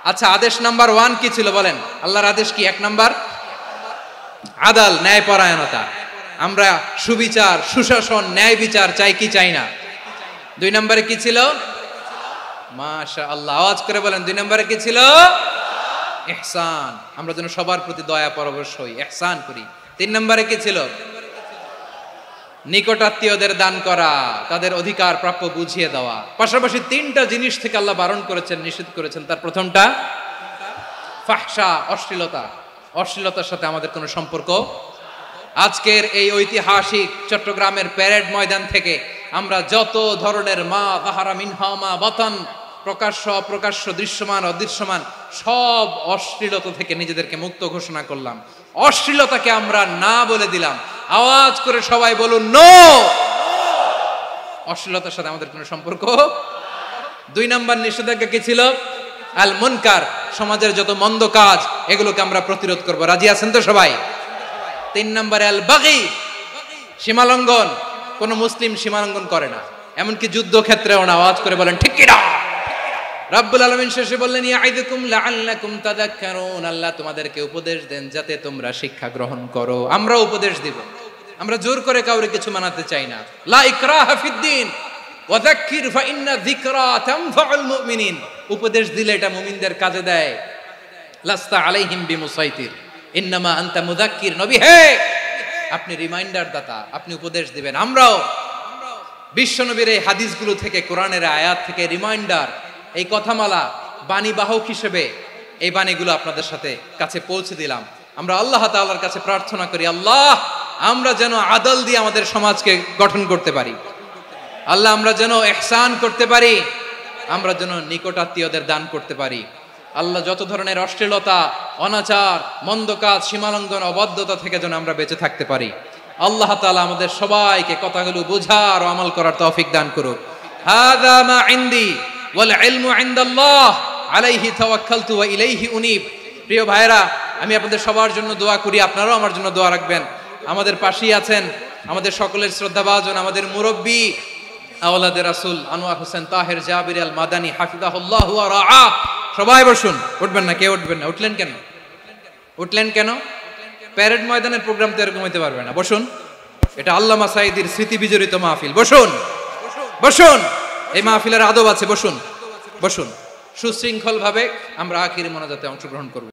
আচ্ছা, আদেশ নাম্বার 1 কি ছিল বলেন? আল্লাহর আদেশ কি? 1 নাম্বার আদাল, ন্যায়পরায়ণতা। আমরা সুবিচার, সুশাসন, ন্যায় বিচার চাই কি চাই না? 2 নম্বরে কি ছিল? মাশাআল্লাহ, আওয়াজ করে বলেন 2 নম্বরে কি ছিল? ইহসান। আমরা যেন সবার প্রতি দয়া পরবশ হই, ইহসান করি। 3 নম্বরে কি ছিল? নিকটাত্মীয়দের দান করা, তাদের অধিকার প্রাপ্য বুঝিয়ে দেওয়া। পাশাপাশি 3টা জিনিস থেকে আল্লাহ বারণ করেছেন, নিষেধ করেছেন। তার প্রথমটা ফাহশা, অশ্লীলতা। অশ্লীলতার সাথে আমাদের কোনো সম্পর্ক। আজকের এই ঐতিহাসিক চট্টগ্রামের প্যারেড ময়দান থেকে আমরা যত ধরনের মা যাহারা মিনহা মা বাতান, প্রকাশ্য অপ্রকাশ্য, দৃশ্যমান অদৃশ্যমান, সব অশ্লীলতা থেকে নিজেদেরকে মুক্ত ঘোষণা করলাম। অশ্লীলতাকে আমরা না বলে দিলাম। আওয়াজ করে সবাই বলুন নো। অশ্লীলতার সাথে আমাদের কোনো সম্পর্ক। 2 নম্বর নিষেধাজ্ঞা কি ছিল? আল মুনকার, সমাজের যত মন্দ কাজ এগুলোকে আমরা প্রতিরোধ করব। রাজি আছেন তো সবাই? 3 নম্বরে আল বাগি, সীমালঙ্ঘন। কোন মুসলিম সীমালঙ্ঘন করে না, এমনকি যুদ্ধ ক্ষেত্রেও না। আওয়াজ করে বলেন ঠিক কি না? রব্বুল আলামিন শেষে বললেন ইয়াইদুকুম লাআল্লাকুম তাযাক্কারুন। আল্লাহ তোমাদেরকে উপদেশ দেন যাতে তোমরা শিক্ষা গ্রহণ করো। আমরা উপদেশ দিব, আমরা জোর করে কাউরে কিছু মানাতে চাই না। লা ইকরাহা ফিদ্দিন ওয়া যাক্কির ফা ইন্না যিকরা তানফাউল মুমিনিন। উপদেশ দিলে এটা মুমিনদের কাজে দেয়। লাস্তা আলাইহিম বিমুসাইতির ইন্নামা আনতা মুযাক্কির। নবী হে, আপনি রিমাইন্ডার দাতা, আপনি উপদেশ দিবেন। আমরাও বিশ্বনবীর এই হাদিসগুলো থেকে, কোরআনের আয়াত থেকে রিমাইন্ডার, এই কথামালা, বাণী বাহক হিসেবে এই বাণীগুলো আপনাদের সাথে কাছে পৌঁছে দিলাম। আমরা আল্লাহ তাআলার কাছে প্রার্থনা করি, আল্লাহ আমরা যেন আদল দিয়ে আমাদের সমাজকে গঠন করতে পারি। আল্লাহ আমরা যেন ইহসান করতে পারি, আমরা যেন নিকটাত্মীয়দের দান করতে পারি। আল্লাহ যত ধরনের অশ্লীলতা, অনাচার, মন্দ কাজ, সীমালঙ্ঘন, অবাধ্যতা থেকে যেন আমরা বেঁচে থাকতে পারি। আল্লাহ তাআলা আমাদের সবাইকে কথাগুলো বোঝার ও আমল করার তৌফিক দান করুক। হাযা মা ইনদি ওয়াল ইলমু ইনদাল্লাহ আলাইহি তাওয়াক্কালতু ওয়া ইলাইহি উনীব। প্রিয় ভাইরা, আমি আপনাদের সবার জন্য দোয়া করি, আপনারাও আমার জন্য দোয়া রাখবেন। আমাদের পাশেই আছেন আমাদের সকলের শ্রদ্ধাভাজন, আমাদের মুরব্বী আওলাদে রাসূল আনোয়ার হোসেন তাহের জাবির আল মাদানী হাফিজাহুল্লাহ ওয়া রাআ। সবাই বসুন। উঠবেন না, কেউ উঠবেন না। উঠলেন কেন? উঠলেন কেন? প্যারেড ময়দানের প্রোগ্রাম তো এরকম হইতে পারবে না। বসুন, এটা আল্লামা সাঈদীর স্মৃতি বিজড়িত মাহফিল। বসুন, বসুন। এই মাহফিলের আদব আছে। বসুন, বসুন। সুশৃঙ্খল ভাবে আমরা আখিরি মোনাজাতে অংশগ্রহণ করব।